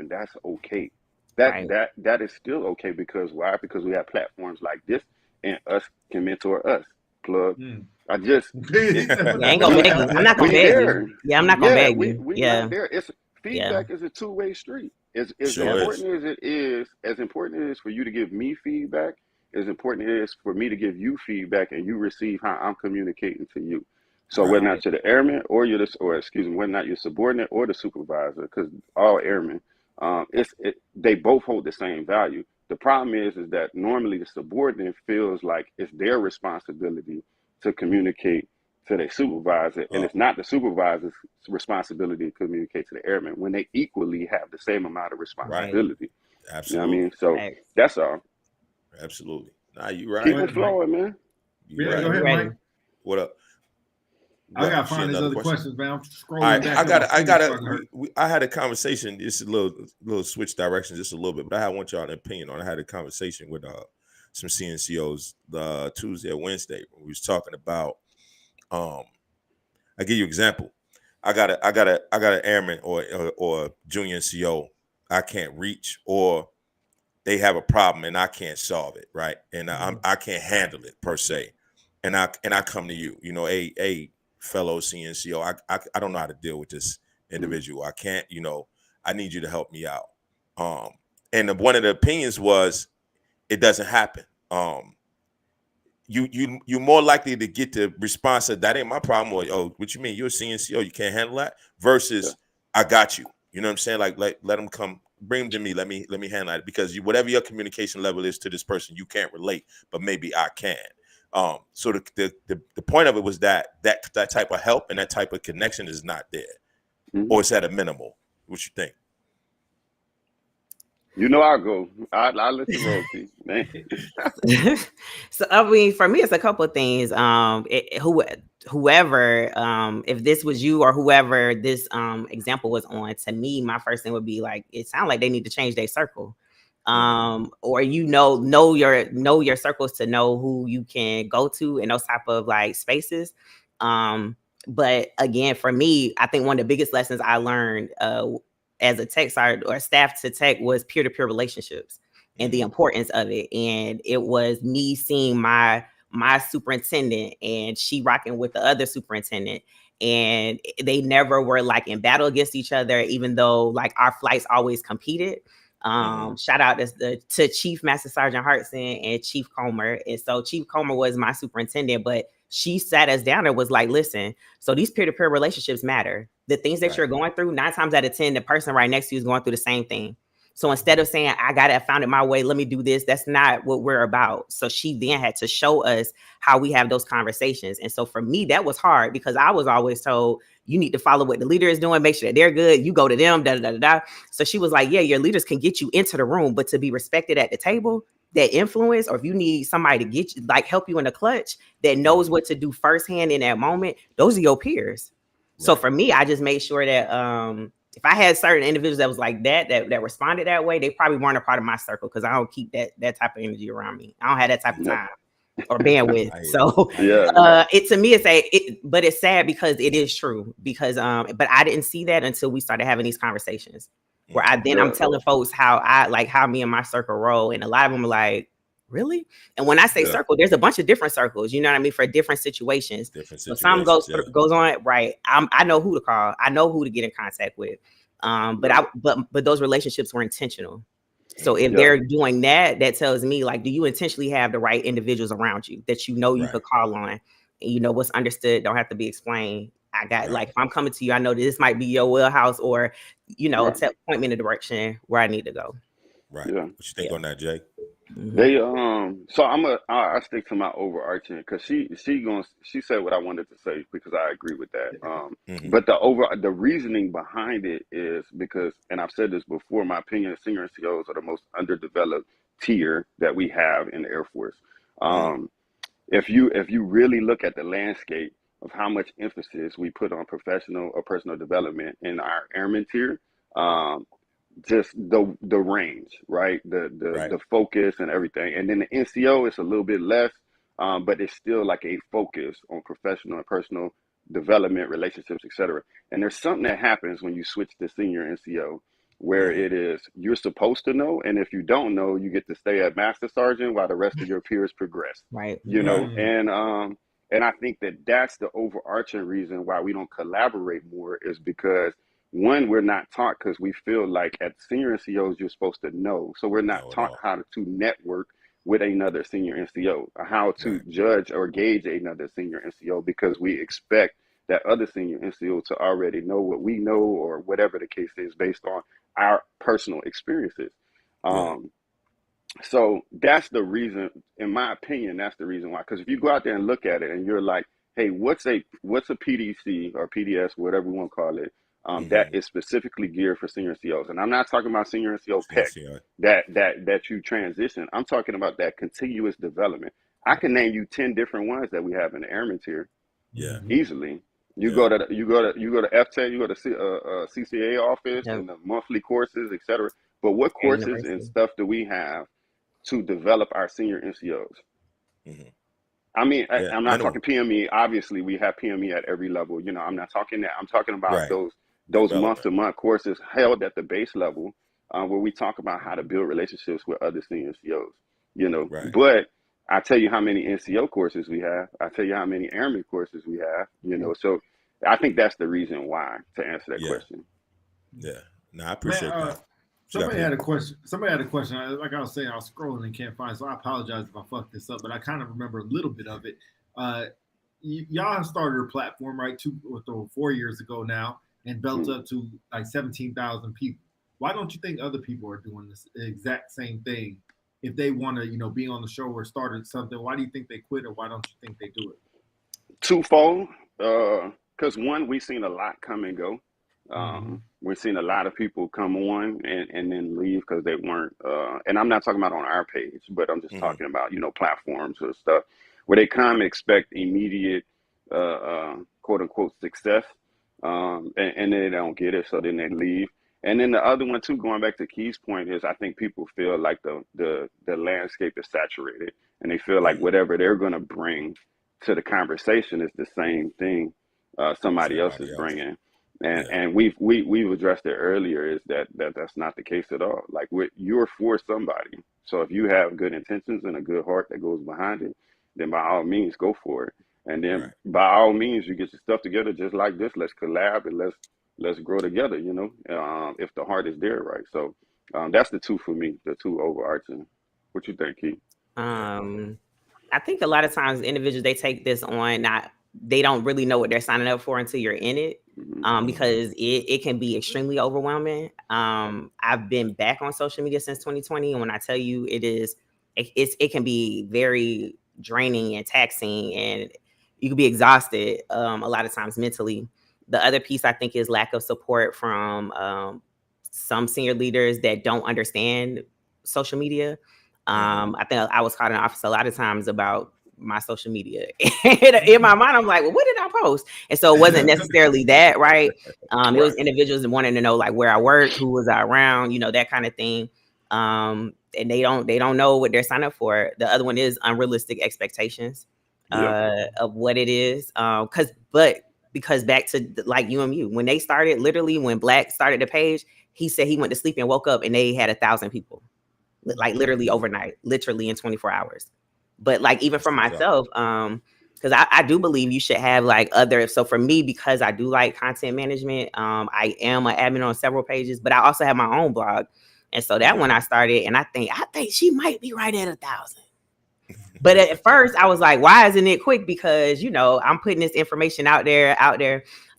that's okay. That is still okay, because why? Because we have platforms like this, and us can mentor us. Plug. I just ain't gonna beg you. I'm not gonna beg you. Yeah, I'm not gonna beg you. We not there. It's feedback is a two-way street. As important as it is for you to give me feedback, as important it is for me to give you feedback and you receive how I'm communicating to you. So whether or not you're the airman or whether or not you're subordinate or the supervisor, because all airmen, they both hold the same value. The problem is that normally the subordinate feels like it's their responsibility to communicate to their supervisor, and it's not the supervisor's responsibility to communicate to the airman, when they equally have the same amount of responsibility. Absolutely. You know what I mean? So that's all. Absolutely. Nah, you right. Keep it flowing, man. Go ahead, Mike. What up? I gotta find these other questions, man. I'm scrolling back. I had a conversation. It's a little switch directions just a little bit, but I want y'all an opinion on. I had a conversation with some CNCOs Tuesday or Wednesday. We was talking about. I give you an example. I got an airman or junior NCO I can't reach, or they have a problem and I can't solve it, right? And I can't handle it per se, and I come to you, a fellow CNCO. I don't know how to deal with this individual. I can't, I need you to help me out. And one of the opinions was it doesn't happen. You're more likely to get the response that ain't my problem, or what you mean, you're a CNCO, you can't handle that, versus I got you. You know what I'm saying? Like let them come, bring them to me. Let me handle it, because whatever your communication level is to this person, you can't relate, but maybe I can. So the point of it was that type of help and that type of connection is not there, or it's at a minimal. What you think? I'll go. I'll let you roll, P. Man. So I mean, for me, it's a couple of things. Whoever, if this was you or whoever this example was on, to me, my first thing would be like, it sounds like they need to change their circle. Or know your circles to know who you can go to in those type of like spaces. But again, for me, I think one of the biggest lessons I learned as a tech side or staff to tech was peer-to-peer relationships and the importance of it. And it was me seeing my superintendent and she rocking with the other superintendent, and they never were like in battle against each other, even though like our flights always competed. Shout out to Chief Master Sergeant Hartson and Chief Comer. And so Chief Comer was my superintendent, but she sat us down and was like, listen, so these peer-to-peer relationships matter. The things that you're going through, 9 times out of 10, the person right next to you is going through the same thing. So instead of saying, I found it my way, let me do this, that's not what we're about. So she then had to show us how we have those conversations. And so for me, that was hard, because I was always told, you need to follow what the leader is doing, make sure that they're good, you go to them, da da da da. So she was like, yeah, your leaders can get you into the room, but to be respected at the table, that influence, or if you need somebody to get you, like help you in the clutch, that knows what to do firsthand in that moment, those are your peers. Right. So for me, I just made sure that if I had certain individuals that was like that responded that way, they probably weren't a part of my circle, because I don't keep that type of energy around me. I don't have that type of time or bandwidth. So to me, but it's sad because it is true, because but I didn't see that until we started having these conversations, where I'm telling folks how me and my circle roll, and a lot of them are like, really? And when I say circle, there's a bunch of different circles, you know what I mean, for different situations. So some goes on, right? I know who to call, I know who to get in contact with. But those relationships were intentional. So if they're doing that tells me, like, do you intentionally have the right individuals around you that you could call on, and what's understood don't have to be explained. I got like, if I'm coming to you, I know that this might be your wheelhouse, or point me in the direction where I need to go. Right. Yeah. What you think on that, Jay? They so I stick to my overarching, because she said what I wanted to say, because I agree with that. But the reasoning behind it is because, and I've said this before, my opinion, senior NCOs are the most underdeveloped tier that we have in the Air Force. If you really look at the landscape of how much emphasis we put on professional or personal development in our airman tier, just the range, right? The focus and everything. And then the NCO is a little bit less, but it's still like a focus on professional and personal development, relationships, etc. And there's something that happens when you switch to senior NCO, where it is, you're supposed to know, and if you don't know, you get to stay at Master Sergeant while the rest of your peers progress. Right. And I think that's the overarching reason why we don't collaborate more, is because, one, we're not taught, because we feel like at senior NCOs, you're supposed to know. So we're not taught how to network with another senior NCO, or how to judge or gauge another senior NCO, because we expect that other senior NCO to already know what we know, or whatever the case is, based on our personal experiences. So that's the reason, in my opinion, that's the reason why. Because if you go out there and look at it and you're like, hey, what's a PDC or PDS, whatever we want to call it, that is specifically geared for senior NCOs. And I'm not talking about senior NCO PEC that you transition. I'm talking about that continuous development. I can name you 10 different ones that we have in the airman tier. Easily. You go to FTech, you go to CCA office and the monthly courses, etc. But what courses and stuff do we have to develop our senior NCOs. Mm-hmm. I mean, I'm not talking PME. Obviously, we have PME at every level. You know, I'm not talking that. I'm talking about those month-to-month courses held at the base level, where we talk about how to build relationships with other senior NCOs. You know, but I tell you how many NCO courses we have. I tell you how many airman courses we have. You know, so I think that's the reason why, to answer that question. Yeah, no, I appreciate that. Somebody had a question. Like I was saying, I was scrolling and can't find, so I apologize if I fucked this up, but I kind of remember a little bit of it. Y'all started a platform, right, 2 or 4 years ago now, and built up to like 17,000 people. Why don't you think other people are doing this exact same thing? If they want to, you know, be on the show or started something, why do you think they quit, or why don't you think they do it? Twofold. Because one, we've seen a lot come and go. We've seen a lot of people come on and then leave because they weren't, and I'm not talking about on our page, but I'm just talking about, you know, platforms or stuff where they come and expect immediate, quote unquote, success. And then they don't get it. So then they leave. And then the other one too, going back to Key's point, is I think people feel like the landscape is saturated, and they feel like whatever they're going to bring to the conversation is the same thing somebody else is bringing. And we've addressed it earlier, is that's not the case at all. Like, you're for somebody. So if you have good intentions and a good heart that goes behind it, then by all means go for it. And then by all means, you get your stuff together just like this. Let's collab and let's grow together, you know, if the heart is there, right? So that's the two for me, the two overarching. What you think, Key? I think a lot of times individuals, they take this on, they don't really know what they're signing up for until you're in it, because it can be extremely overwhelming. I've been back on social media since 2020, and when I tell you it can be very draining and taxing, and you can be exhausted a lot of times mentally. The other piece, I think, is lack of support from some senior leaders that don't understand social media. I think I was caught in the office a lot of times about my social media. In my mind, I'm like, well, what did I post? And so it wasn't necessarily that, right? It was individuals wanting to know like where I worked, who was I around, you know, that kind of thing. And they don't know what they're signing up for. The other one is unrealistic expectations of what it is. Because back to like UMU, when they started, literally when Black started the page, he said he went to sleep and woke up and they had 1,000 people, like literally overnight, literally in 24 hours. But like, even for myself, because I do believe you should have like other. So for me, because I do like content management, I am an admin on several pages, but I also have my own blog. And so that when I started, and I think she might be right at 1,000. But at first I was like, why isn't it quick? Because, you know, I'm putting this information out there.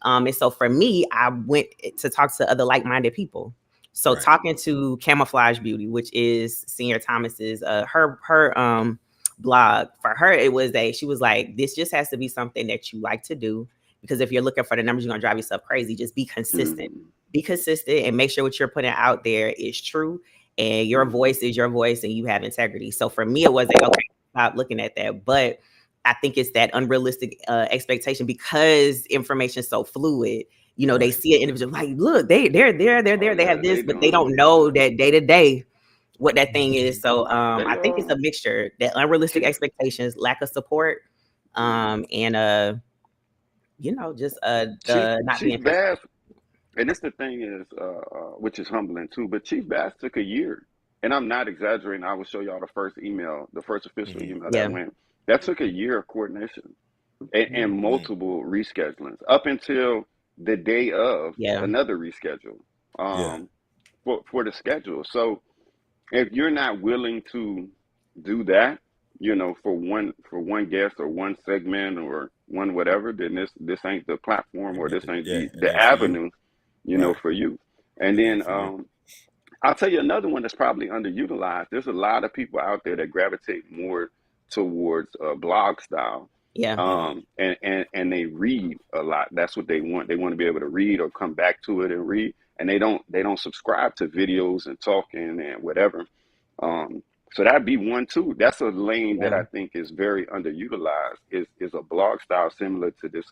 And so for me, I went to talk to other like-minded people. So talking to Camouflage Beauty, which is Senior Thomas's, her blog, for her, she was like, this just has to be something that you like to do, because if you're looking for the numbers, you're gonna drive yourself crazy. Just be consistent. Be consistent and make sure what you're putting out there is true, and your voice is your voice, and you have integrity. So for me, it wasn't okay. Stop looking at that. But I think it's that unrealistic expectation, because information is so fluid. You know, they see an individual like, look, they're there, they have this, but they don't know that day to day what that thing is. So I think it's a mixture, that unrealistic expectations, lack of support, and you know, just not being Bass. And this the thing is, which is humbling too, but Chief Bass took a year. And I'm not exaggerating. I will show y'all the first official email that went. That took a year of coordination and multiple reschedulings up until the day of another reschedule for the schedule. So if you're not willing to do that, you know, for one guest or one segment or one whatever, then this ain't the platform, or this ain't the avenue, you know, for you. And then I'll tell you another one that's probably underutilized. There's a lot of people out there that gravitate more towards blog style. And they read a lot. That's what they want. They want to be able to read or come back to it and read. And they don't subscribe to videos and talking and whatever. So that'd be one too. That's a lane that I think is very underutilized. Is a blog style similar to this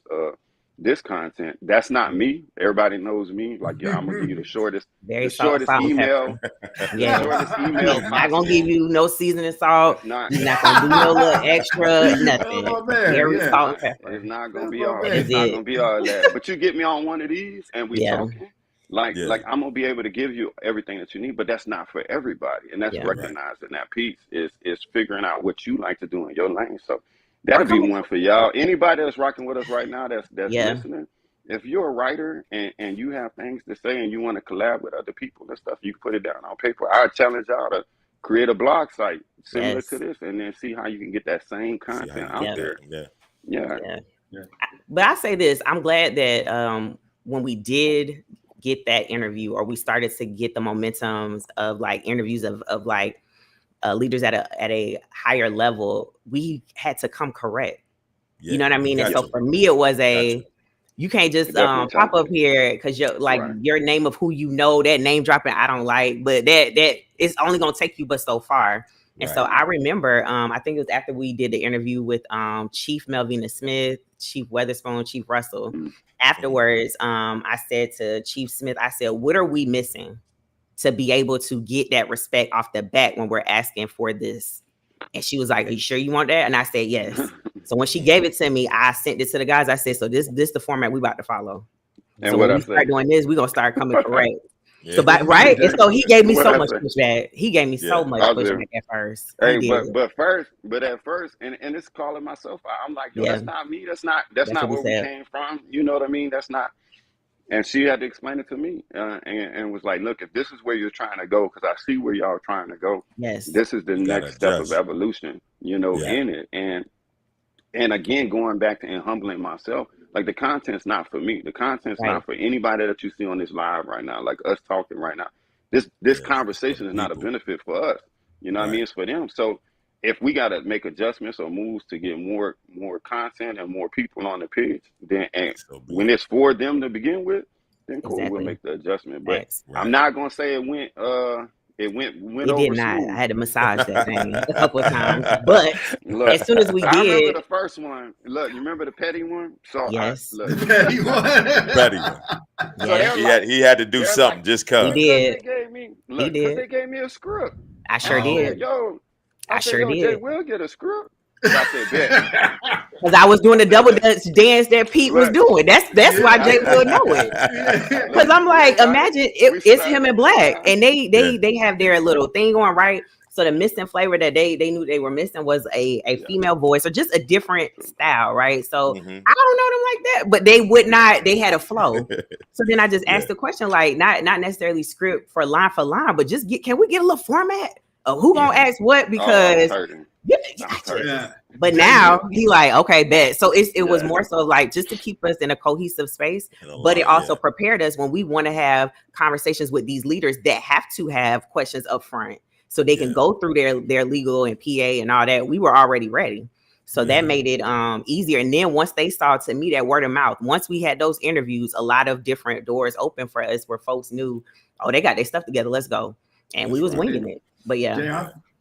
this content. That's not me. Everybody knows me. Like, yeah, I'm gonna give you the shortest email. Yeah, shortest email. Not gonna give you no seasoning salt. Not gonna do no little extra nothing. Very salt and pepper. It's not gonna be all. It's not gonna be all that. But you get me on one of these, and we talking. Like I'm gonna be able to give you everything that you need, but that's not for everybody, and that's recognizing that piece is figuring out what you like to do in your lane. So that'll be one for y'all. Anybody that's rocking with us right now, that's listening. If you're a writer and you have things to say and you want to collab with other people and stuff, you can put it down on paper. I challenge y'all to create a blog site similar to this, and then see how you can get that same content out there. Yeah. But I say this: I'm glad that when we did get that interview, or we started to get the momentums of like interviews of like leaders at a higher level, we had to come correct. You know what I mean? And so for me, it was you can't just pop up here because you're like your name of who you know, that name dropping I don't like, but that it's only gonna take you but so far. And so I remember, I think it was after we did the interview with Chief Melvina Smith, Chief Weatherspoon, Chief Russell. Afterwards, I said to Chief Smith, I said, what are we missing to be able to get that respect off the bat when we're asking for this? And she was like, are you sure you want that? And I said, yes. So when she gave it to me, I sent it to the guys. I said, so this the format we about to follow. And so when we start doing this, we're going to start coming correct. So, and so he gave me so much pushback. He gave me so much pushback at first. Hey, but at first, and it's calling myself out. I'm like, yo, that's not me. That's not where we came from. You know what I mean? That's not. And she had to explain it to me, and was like, look, if this is where you're trying to go, because I see where y'all are trying to go. Yes. This is the next step of evolution. In it, and again, going back to and humbling myself. Like, the content's not for me. The content's not for anybody that you see on this live right now, like us talking right now. This conversation is not a benefit for us. You know what I mean? It's for them. So if we got to make adjustments or moves to get more content and more people on the page, then when it's for them to begin with, then cool, we'll make the adjustment. But I'm not going to say it went It did not. smooth. I had to massage that thing a couple of times. But look, as soon as we did. I remember the first one. Look, you remember the petty one? So yes. The petty one. Petty one. Yes. He had to do something just cause. He did. He did. They gave me a script. I sure did. I sure did. Jay will get a script. I said, bet. Because I was doing the double dance dance that Pete was doing. That's why Jay would know it. Because I'm like, imagine it's him and Black, and they have their little thing going right. So the missing flavor that they knew they were missing was a female voice or just a different style, right? So I don't know them like that, but they would not. They had a flow. So then I just asked the question, like not necessarily script for line, but just can we get a little format of who gonna ask what? Because but now he like, okay, bet. So it was more so like just to keep us in a cohesive space, but it also prepared us when we want to have conversations with these leaders that have to have questions up front so they can go through their legal and PA and all that. We were already ready. So that made it easier. And then once they saw, to me, that word of mouth, once we had those interviews, a lot of different doors open for us where folks knew, oh, they got their stuff together. Let's go. And we was winging it. But yeah. Jay,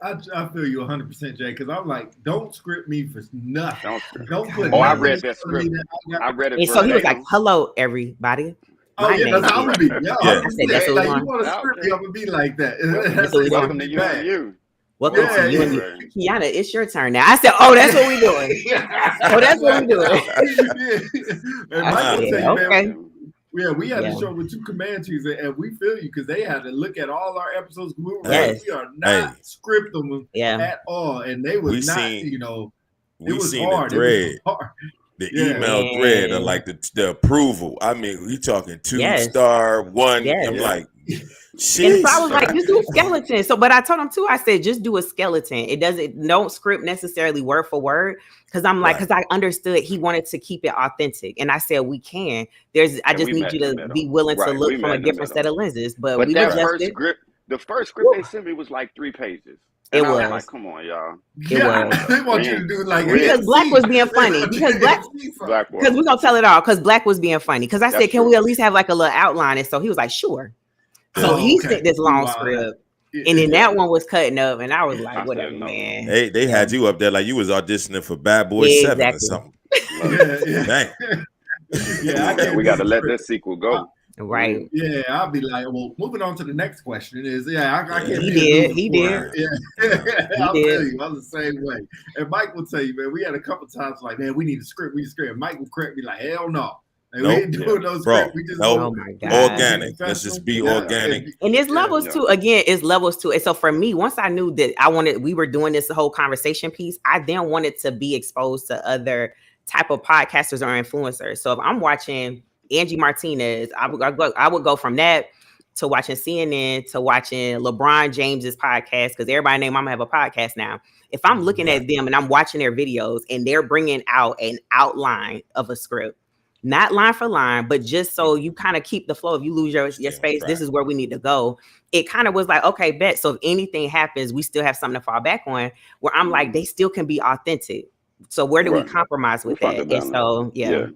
I feel you 100%, Jay, because I'm like, don't script me for nothing. Don't put I read that script. I read it. And so he was like, hello, everybody. Oh, yeah, that's how I'm going to be. I said, that's what you want to script me, I'm going to be like that. Welcome to UMU. Welcome to UMU. Kiana, it's your turn now. I said, oh, that's what we're doing. That's what we're doing. Okay. Yeah, we had a show with two Comanches, and we feel you because they had to look at all our episodes. We are not script them at all, and they was it was hard. The email thread of like the approval. I mean, we talking 2-star, 1. I'm like, and so I was like, just do a skeleton. So, but I told him too, I said, just do a skeleton. Don't script necessarily word for word. Cause I'm like, cause I understood he wanted to keep it authentic. And I said, we can. I just need you to be willing to look from a different set of lenses. But we that the first script they sent me was like 3 pages. And I was like, come on, y'all. They want you to do like because Black was being funny. Because we're gonna tell it all. Because Black was being funny. Because I said, can we at least have like a little outline? And so he was like, sure. So he sent this long script. And then that one was cutting up, and I was like, whatever, man. They had you up there like you was auditioning for Bad Boys 7 or something. Dang. Yeah, we got to let this sequel go. Right. Yeah, I'll be like, well, moving on to the next question is, I can't He be did. He did. Yeah, I'll tell you, I'm the same way. And Mike will tell you, man, we had a couple times like, man, we need a script. And Mike will correct me like, hell no. Like, we ain't doing no script. We just oh my God. Organic. Let's just be organic. And there's levels too. Again, it's levels too. And so for me, once I knew that we were doing this whole conversation piece, I then wanted to be exposed to other type of podcasters or influencers. So if I'm watching Angie Martinez, I would go from that to watching CNN to watching LeBron James's podcast, because everybody named Mama have a podcast now. If I'm looking at them and I'm watching their videos and they're bringing out an outline of a script, not line for line, but just so you kind of keep the flow. If you lose your space, this is where we need to go. It kind of was like, okay, bet. So if anything happens, we still have something to fall back on, where I'm like, they still can be authentic. So where do we compromise with that? And so, yeah.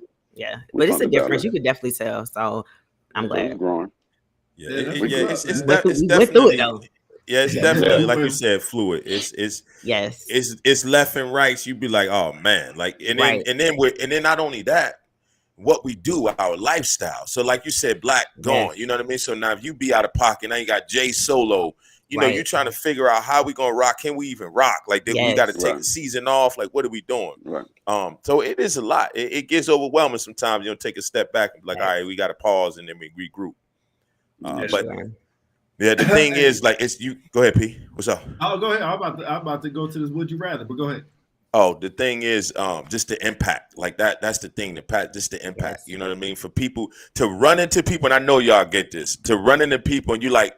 But it's a difference. You could definitely tell. So I'm glad. It's definitely, it's definitely like you said, fluid. It's left and right. You'd be like, oh man, like, and then not only that, what we do, our lifestyle. So like you said, Black gone, you know what I mean? So now if you be out of pocket, now you got Jay solo, you know, you're trying to figure out how we gonna rock. Can we even rock? Like, we got to take the season off. Like, what are we doing? So it is a lot. It gets overwhelming sometimes. You know, take a step back and be like, all right, we got to pause and then we regroup. But the thing is, like, it's you. Go ahead, P. What's up? Oh, go ahead. I'm about to go to this. Would you rather? But go ahead. Oh, the thing is, just the impact, like that's the thing, just the impact, you know what I mean? For people to run into people, and I know y'all get this, to run into people and you like,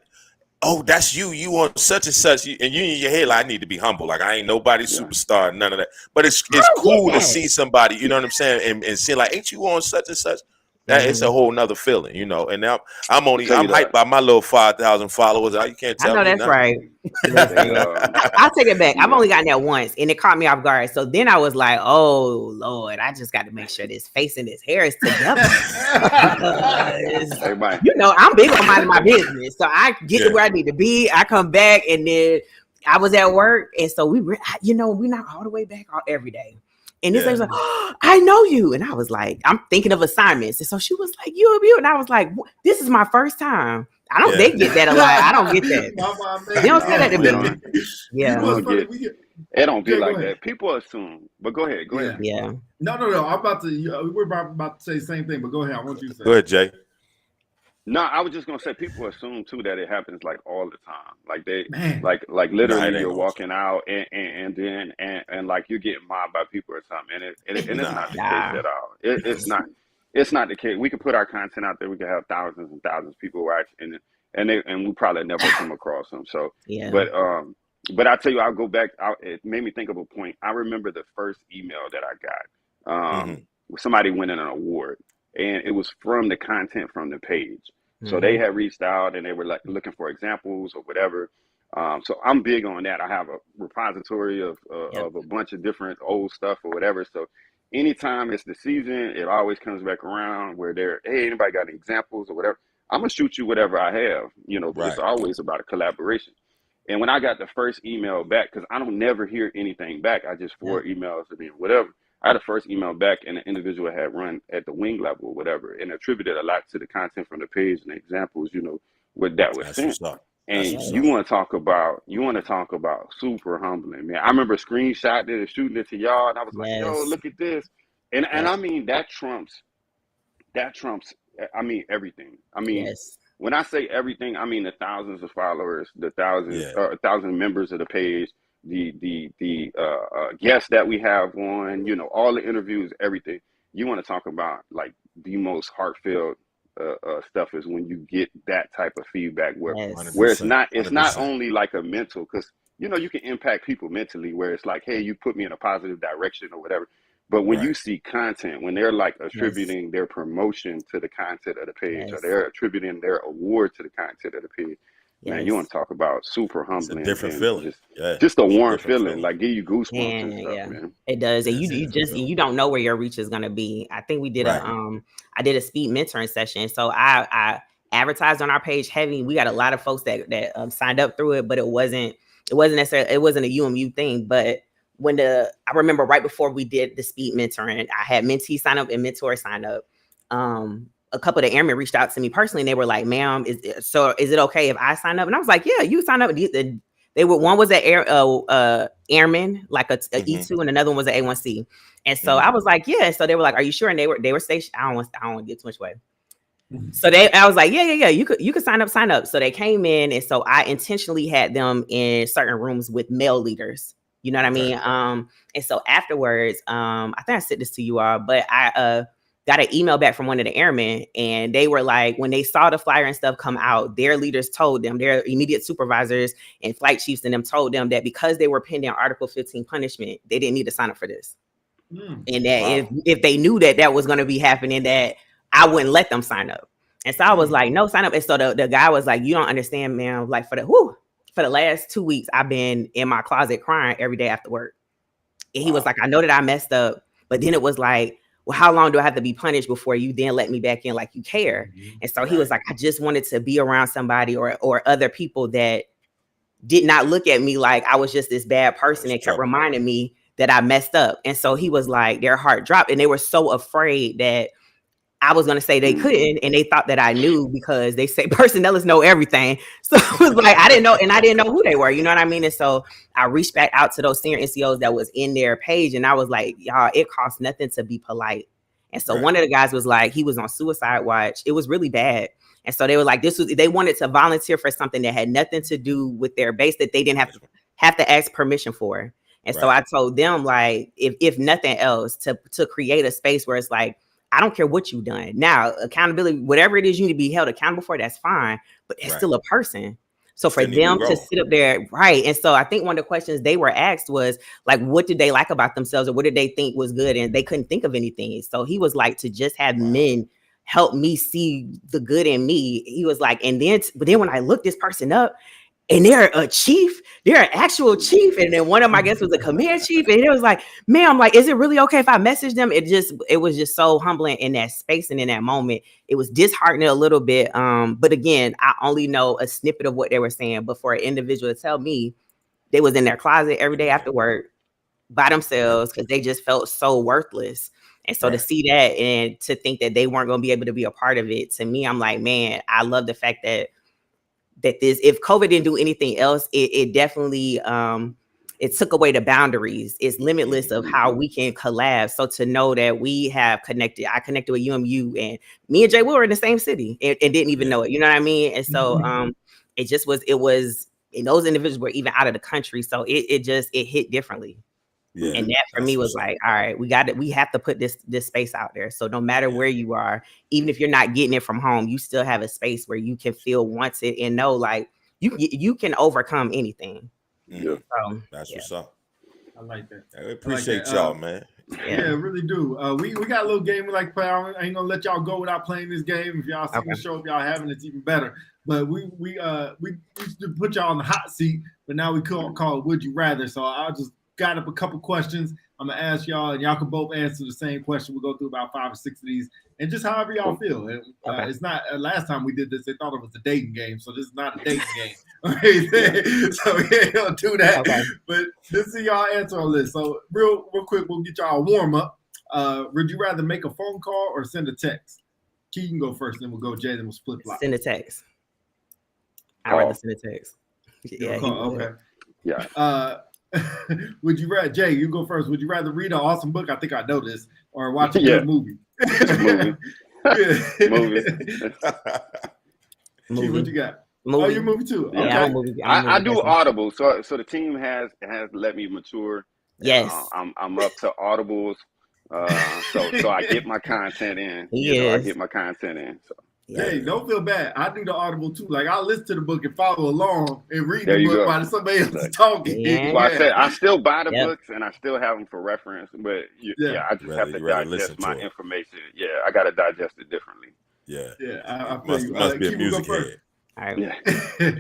oh, that's you on such and such, and you in your head like, I need to be humble, like I ain't nobody superstar, none of that. But it's cool to see somebody, you know what I'm saying, and see like, ain't you on such and such? That it's a whole nother feeling, you know. And now I'm hyped by my little 5,000 followers. You can't tell me. I know that's right. I'll take it back. I've only gotten that once, and it caught me off guard. So then I was like, "Oh Lord, I just got to make sure this face and this hair is together." You know, I'm big on minding my business, so I get to where I need to be. I come back, and then I was at work, and so we're not all the way back every day. And this lady's like, oh, I know you. And I was like, I'm thinking of assignments. And so she was like, UMU. And I was like, this is my first time. They get that a lot. I don't get that. They don't say that to me. Yeah. It don't be like that. People assume. But go ahead. Yeah. No. We're about to say the same thing, but go ahead. I want you to say. Go ahead, Jay. No, I was just gonna say people assume too that it happens like all the time. Like they like literally you're walking out and then like you're getting mobbed by people or something. And it's not the case at all. It's not the case. We could put our content out there, we could have thousands and thousands of people watch and we probably never come across them. So but I tell you, I'll go back it made me think of a point. I remember the first email that I got. Somebody winning an award. And it was from the content from the page. So they had reached out and they were like looking for examples or whatever. So I'm big on that. I have a repository of a bunch of different old stuff or whatever. So anytime it's the season, it always comes back around where hey, anybody got any examples or whatever? I'm gonna shoot you whatever I have, but it's always about a collaboration. And when I got the first email back, because I don't never hear anything back, I just forward emails to me, whatever. I had a first email back and the individual had run at the wing level or whatever and attributed a lot to the content from the page and the examples, what that was sent. And you want to talk about super humbling, man. I remember screenshotting it and shooting it to y'all and I was like, yo, look at this. And I mean, that trumps, I mean, everything. I mean, when I say everything, I mean the thousands of followers, the thousand members of the page, the guests that we have on, all the interviews, everything. You want to talk about like the most heartfelt stuff is when you get that type of feedback where it's not only like a mental, because you can impact people mentally where it's like, hey, you put me in a positive direction or whatever. But when you see content, when they're like attributing their promotion to the content of the page or they're attributing their award to the content of the page, man, you want to talk about super humbling. It's a different feeling. Just a warm feeling, like give you goosebumps and stuff, man. It does. And you don't know where your reach is gonna be. I think we did I did a speed mentoring session. So I advertised on our page heavy. We got a lot of folks that signed up through it, but it wasn't necessarily a UMU thing. But I remember right before we did the speed mentoring, I had mentees sign up and mentors sign up. a couple of the airmen reached out to me personally, and they were like, "Ma'am, is it okay if I sign up?" And I was like, "Yeah, you sign up." They were, one was an airman, like a E2, and another one was an A1C. And so I was like, "Yeah." So they were like, "Are you sure?" And they were stationed. I don't want to get too much away. So I was like, yeah, you could sign up. So they came in, and so I intentionally had them in certain rooms with male leaders. You know what I mean? And so afterwards, I think I said this to you all, but I got an email back from one of the airmen, and they were like, when they saw the flyer and stuff come out, their leaders told them, their immediate supervisors and flight chiefs and them told them that because they were pending Article 15 punishment, they didn't need to sign up for this. And that if they knew that was going to be happening, that I wouldn't let them sign up. And so I was like, no, sign up. And so the guy was like, you don't understand, man. Like for the last 2 weeks, I've been in my closet crying every day after work. And he was like, I know that I messed up, but then it was like, well, how long do I have to be punished before you then let me back in like you care? And so he was like, I just wanted to be around somebody or other people that did not look at me like I was just this bad person and kept reminding me that I messed up. And so he was like, their heart dropped, and they were so afraid that I was going to say they couldn't, and they thought that I knew because they say personnelists know everything. So it was like, I didn't know, and I didn't know who they were, you know what I mean? And so I reached back out to those senior NCOs that was in their page, and I was like, y'all, it costs nothing to be polite. And so one of the guys was like, he was on suicide watch. It was really bad. And so they were like, they wanted to volunteer for something that had nothing to do with their base, that they didn't have to ask permission for. And so I told them, like, if nothing else, to create a space where it's like, I don't care what you've done. Now, accountability, whatever it is you need to be held accountable for, that's fine, but it's still a person. So for them to sit up there, right. And so I think one of the questions they were asked was like, what did they like about themselves, or what did they think was good? And they couldn't think of anything. So he was like, to just have men help me see the good in me. He was like, but then when I looked this person up, and they're a chief, they're an actual chief. And then one of them, I guess, was a command chief. And it was like, man, I'm like, is it really okay if I message them? It was just so humbling in that space and in that moment. It was disheartening a little bit. But again, I only know a snippet of what they were saying. But for an individual to tell me they was in their closet every day after work by themselves because they just felt so worthless. And so to see that and to think that they weren't going to be able to be a part of it, to me, I'm like, man, I love the fact that this, if COVID didn't do anything else, it definitely it took away the boundaries. It's limitless of how we can collab. So to know that we have connected, I connected with UMU, and me and Jay, we were in the same city and didn't even know it. You know what I mean? And so it was, and those individuals were even out of the country. So it hit differently. Yeah, and that for me was like, all right, we have to put this space out there. So no matter where you are, even if you're not getting it from home, you still have a space where you can feel wanted and know like you can overcome anything. Yeah, so, that's what's up. I like that. I appreciate y'all, man. Yeah, really do. We got a little game we like to play. I ain't gonna let y'all go without playing this game. If y'all see the show, if y'all haven't, it's even better. But we used to put y'all on the hot seat, but now we call it Would You Rather. So I'll just got up a couple questions. I'm gonna ask y'all, and y'all can both answer the same question. We'll go through about 5 or 6 of these, and just however y'all feel. And, it's not. Last time we did this, they thought it was a dating game, so this is not a dating game. Okay, so yeah, don't do that. Okay. But let's see y'all answer on this. So real quick, we'll get y'all a warm up. Would you rather make a phone call or send a text? Key, you can go first, then we'll go Jay, then we'll split flop. Send a text. I'd rather send a text. Yeah. Okay. Yeah. Would you rather, Jay, you go first. Would you rather read an awesome book, I think I know this, or watch a good movie? Movie. Movie. What you got? Movie. Oh, your movie too. Okay. Yeah, I do Audible, so the team has let me mature. Yes, I'm up to Audibles, so I get my content in. I get my content in. So. Hey, don't feel bad. I do the Audible too. Like I listen to the book and follow along and read the book while somebody else is talking. Yeah. Well, I said I still buy the books and I still have them for reference, but I just have to digest my information. Yeah, I got to digest it differently. I must be a music head. All right. Yeah.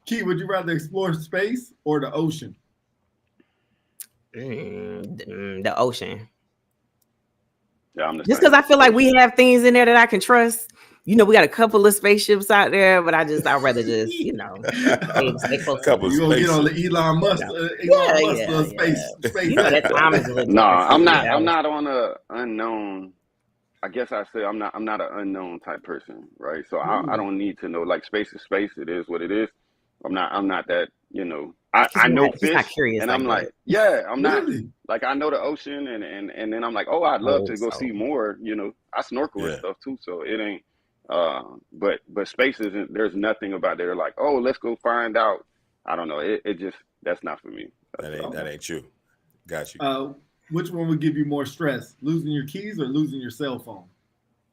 Key, would you rather explore space or the ocean? The ocean. Yeah, just because I feel like we have things in there that I can trust. You know, we got a couple of spaceships out there, but I'd rather just, stay close. You gonna get on the Elon Musk, space. That time is no, I'm not on a unknown. I guess I say I'm not an unknown type person, right? So I don't need to know. Like space is space. It is what it is. I'm not that, you know. I know fish, not curious, and I'm like, yeah, I'm not like I know the ocean, and then I'm like, oh, I'd love to go see more. You know, I snorkel and stuff too, so it ain't. But space isn't. There's nothing about there like, oh, let's go find out. I don't know. It just that's not for me. That ain't true. Got you. Which one would give you more stress, losing your keys or losing your cell phone?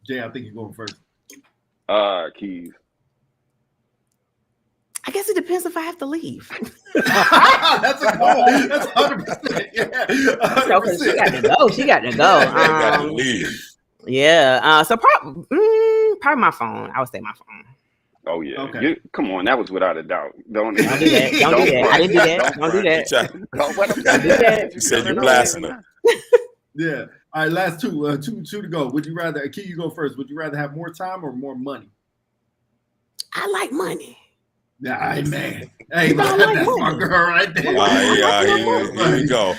Jay, I think you're going first. Keys. I guess it depends if I have to leave. That's a goal. That's 100%. Yeah, 100%. She got to go. She got to go. Got to leave. Yeah. So probably my phone. I would say my phone. Oh yeah. Okay. Come on, that was without a doubt. Don't do that. Don't do that. I didn't do that. Don't do that. Don't do that. You said you're blasting her. Yeah. All right. Last two to go. Would you rather? Key, you go first. Would you rather have more time or more money? I like money. Yeah, man. Hey, man, that's my girl right there. Here we go.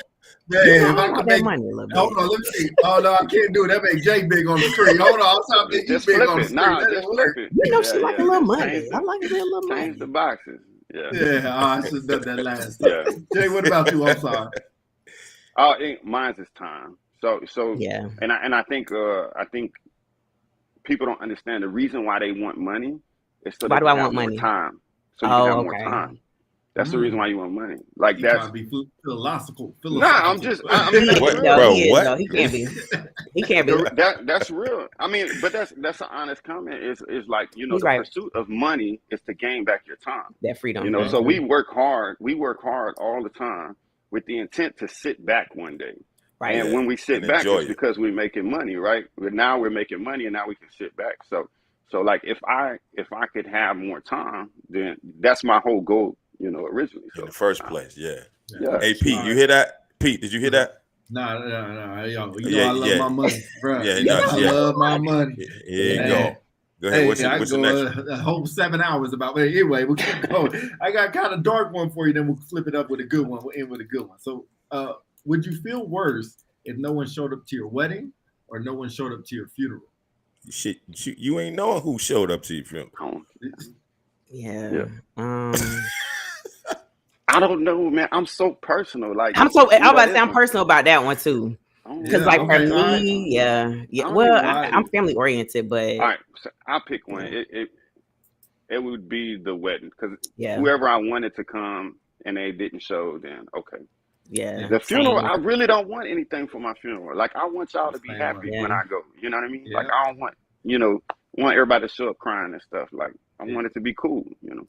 Yeah, if I could make money a little bit. Hold on, let me see. Oh no, I can't do it. That makes Jay big on the screen. Hold on, I'm trying to make you big on the screen. Nah, just flip it. You know she like a little money. I like a little money. Change the boxes. Yeah. Yeah. I should have done that last time. Yeah. Jay, what about you? I'm sorry. Mine's is time. So yeah. And I think people don't understand the reason why they want money is so why do I want more money? Time. So you can have more time. That's the reason why you want money. Like that's be philosophical. Nah, I'm what? He can't be. He can't be. That's real. I mean, but that's an honest comment. Is like, you know, the pursuit of money is to gain back your time. That freedom. You know, so we work hard. We work hard all the time with the intent to sit back one day. Right. And when we sit back, it's because we're making money, right? But now we're making money, and now we can sit back. So like if I could have more time, then that's my whole goal. You know, originally. In the first place, yeah. Hey, Pete, you hear that? Pete, did you hear that? No. Yo, you know I love my money, bro. I love my money. Here you go. Go ahead. What's the next? A whole 7 hours about it. Anyway, we'll keep going. I got kind of dark one for you, then we'll flip it up with a good one. We'll end with a good one. So, would you feel worse if no one showed up to your wedding or no one showed up to your funeral? Shit, you ain't knowing who showed up to your funeral. Yeah. I don't know, man. I'm so personal. Like I'm about to say I'm personal about that one too. Because for me, Well, I'm family oriented, but all right. So I'll pick one. It would be the wedding because whoever I wanted to come and they didn't show, then okay. Yeah. The funeral, I really don't want anything for my funeral. Like I want y'all to be happy when I go. You know what I mean? Like I don't want, want everybody to show up crying and stuff. Like I want it to be cool,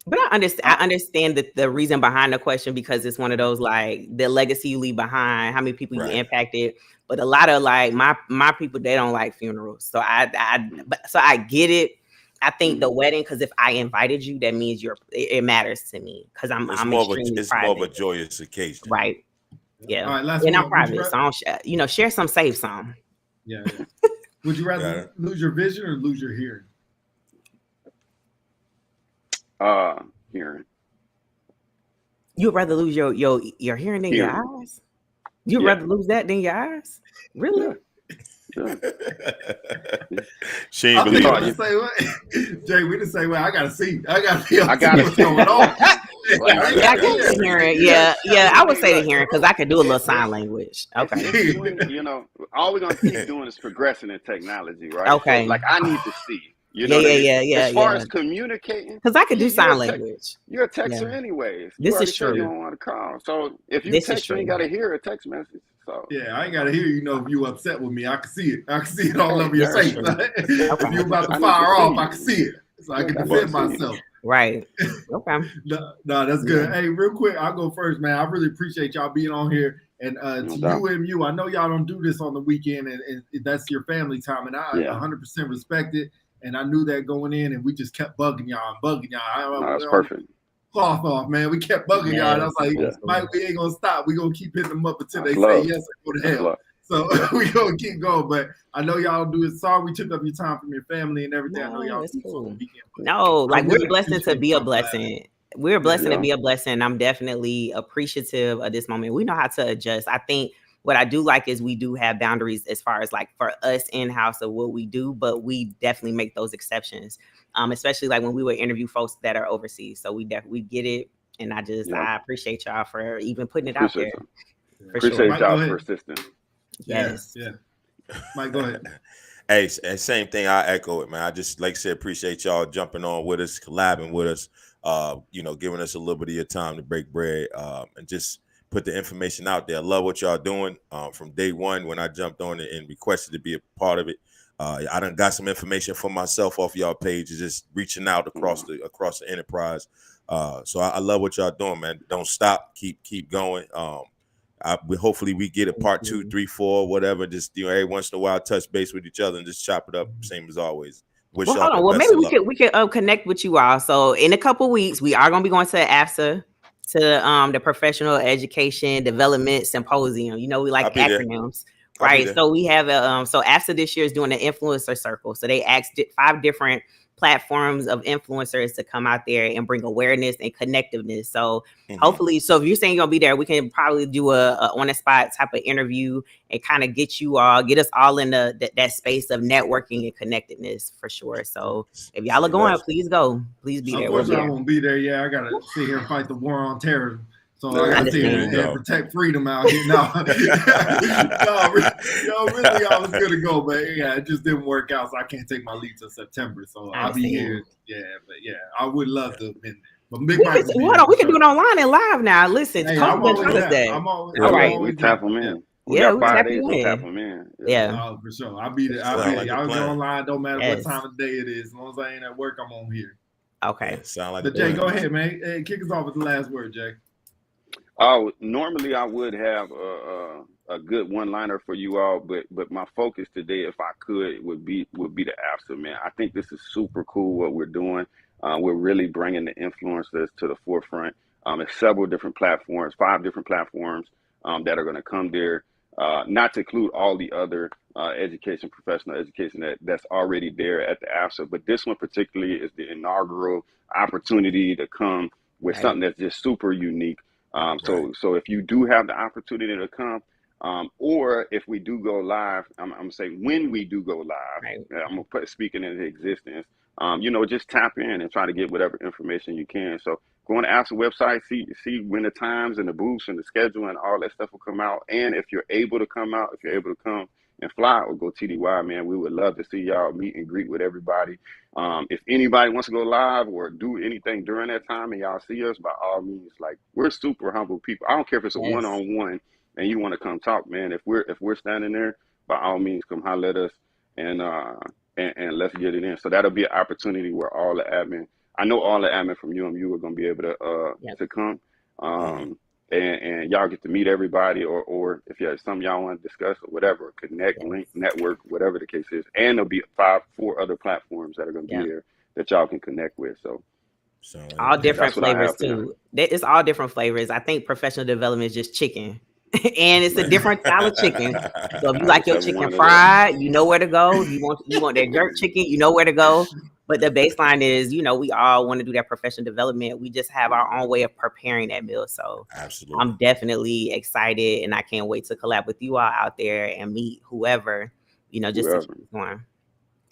But I understand the reason behind the question because it's one of those like the legacy you leave behind, how many people you impacted. But a lot of like my people, they don't like funerals. So I get it. I think the wedding, because if I invited you, that means it matters to me because I'm extremely it's private. More of a joyous occasion, right? Yeah, all right, and I'm private, so I don't share some, save some. Yeah. Would you rather lose your vision or lose your hearing? Hearing. You'd rather lose your hearing than your eyes? You'd rather lose that than your eyes? Really? Yeah. She ain't believe it. Jay, we the same way. I gotta see. I gotta what's going on. I can see hearing. Yeah. I would say the hearing because I could do a little sign language. Okay. All we're gonna keep doing is progressing in technology, right? Okay. So, like I need to see. Yeah. As far as communicating, because I could do sign language. You're a texter anyways. This is true. You don't want to call, so if you text, you ain't gotta hear a text message. So yeah, I ain't gotta hear if you upset with me. I can see it. I can see it all over your face. If you about to fire off, I can see it, so I can defend myself. Right. Okay. No, that's good. Hey, real quick, I'll go first, man. I really appreciate y'all being on here. And to UMU, I know y'all don't do this on the weekend, and that's your family time, and I 100% respect it. And I knew that going in, and we just kept bugging y'all. That's perfect. Cloth off, man. We kept bugging y'all. And I was like, Mike, we ain't gonna stop. We gonna keep hitting them up until they say yes or go to hell. So we gonna keep going. But I know y'all do it. Sorry we took up your time from your family and everything. I know y'all do cool. No, like we're a blessing to be a blessing. We're a blessing to be a blessing. I'm definitely appreciative of this moment. We know how to adjust. I think what I do like is we do have boundaries as far as like for us in-house of what we do, but we definitely make those exceptions. Especially like when we would interview folks that are overseas. So we get it. And I appreciate y'all for even putting it out there. Appreciate y'all persistent. Yes. Yeah. Mike, go ahead. Hey, same thing. I echo it, man. I just, like I said, appreciate y'all jumping on with us, collabing with us, giving us a little bit of your time to break bread, and just put the information out there. I love what y'all doing. From day one when I jumped on it and requested to be a part of it. I done got some information for myself off y'all pages, just reaching out across the enterprise. So I love what y'all doing, man. Don't stop. Keep going. Hopefully we get a part 2, 3, 4, whatever. Just every once in a while touch base with each other and just chop it up, same as always. Hold on. Well, maybe we could connect with you all. So in a couple weeks, we are gonna be going to AFSA, to the Professional Education Development Symposium. We like acronyms. Right. So we have so AFSA this year is doing an influencer circle. So they asked 5 different platforms of influencers to come out there and bring awareness and connectiveness. So hopefully, so if you're saying you're gonna be there, we can probably do a on the spot type of interview and kind of get us all in that space of networking and connectedness for sure. So if y'all are going, please go. Please be there. Of course, I won't be there. Yeah, I gotta sit here and fight the war on terrorism. So I gotta sit here and protect freedom out here. No, really, I was gonna go, but it just didn't work out. So I can't take my leave till September. So I'll be here. Yeah, but I would love to have been there. But we can do it online and live now. Listen, I'm always all right. We tap them in. We got 5 days to tap them in. Yeah, for sure. I'll be there. I'll go online. Don't matter what time of day it is. As long as I ain't at work, I'm on here. Okay. Sound like. But Jay, go ahead, man. Hey, kick us off with the last word, Jay. Normally I would have a good one-liner for you all, but my focus today, if I could, would be the AFSA, man. I think this is super cool what we're doing. We're really bringing the influencers to the forefront. It's several different platforms, 5 different platforms that are going to come there, not to include all the other professional education that's already there at the AFSA. But this one particularly is the inaugural opportunity to come with something that's just super unique. So if you do have the opportunity to come, or if we do go live, I'm gonna say when we do go live, I'm gonna speak it into existence. Just tap in and try to get whatever information you can. So go on the AFSA website, see when the times and the booths and the schedule and all that stuff will come out. And if you're able to come out, if you're able to come and fly or go TDY, man, we would love to see y'all meet and greet with everybody. If anybody wants to go live or do anything during that time and y'all see us, by all means, like, we're super humble people. I don't care if it's a one-on-one and you want to come talk, man. If we're standing there, by all means, come holler at us and let's get it in. So that'll be an opportunity where all the admin from UMU are going to be able to come. And y'all get to meet everybody, or if you have something y'all want to discuss or whatever, connect, link, network, whatever the case is. And there'll be 4 other platforms that are going to be there that y'all can connect with. So all different flavors too. It's all different flavors. I think professional development is just chicken. And it's a different style of chicken. So if you like your chicken fried, you know where to go. If you want that jerk chicken, you know where to go. But the baseline is, we all want to do that professional development. We just have our own way of preparing that meal. So absolutely, I'm definitely excited, and I can't wait to collab with you all out there and meet whoever, just to keep going.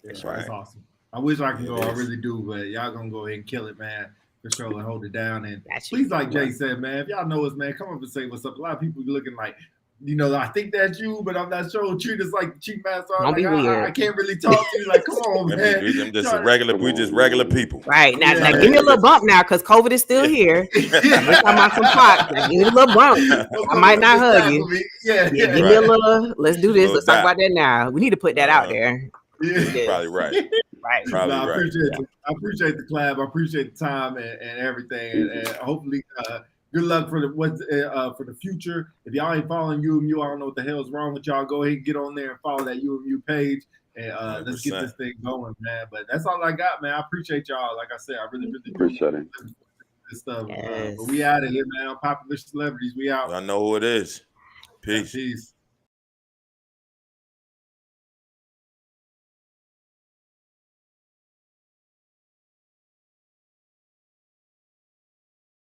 That's awesome. I wish I could go. I really do, but y'all gonna go ahead and kill it, man. For sure, and hold it down. And please, like Jay said, man, if y'all know us, man, come up and say what's up. A lot of people be looking like, I think that's you, but I'm not sure. Treat us like cheap master. Don't be weird. I can't really talk to you. Like, come on, man. We just regular people. Right. Now, give me a little bump now, because COVID is still here. We're talking about some clock. Give me a little bump. I might not hug you. Give me a little, let's do this. Let's talk about that now. We need to put that out there. Probably right. Right. I appreciate the collab. I appreciate the time and everything. And hopefully, good luck for the future. If y'all ain't following UMU, I don't know what the hell's wrong with y'all. Go ahead and get on there and follow that UMU page. And let's get this thing going, man. But that's all I got, man. I appreciate y'all. Like I said, I really appreciate it. This stuff. But we out of here, man. Unpopular Celebrities. We out. I know who it is. Peace.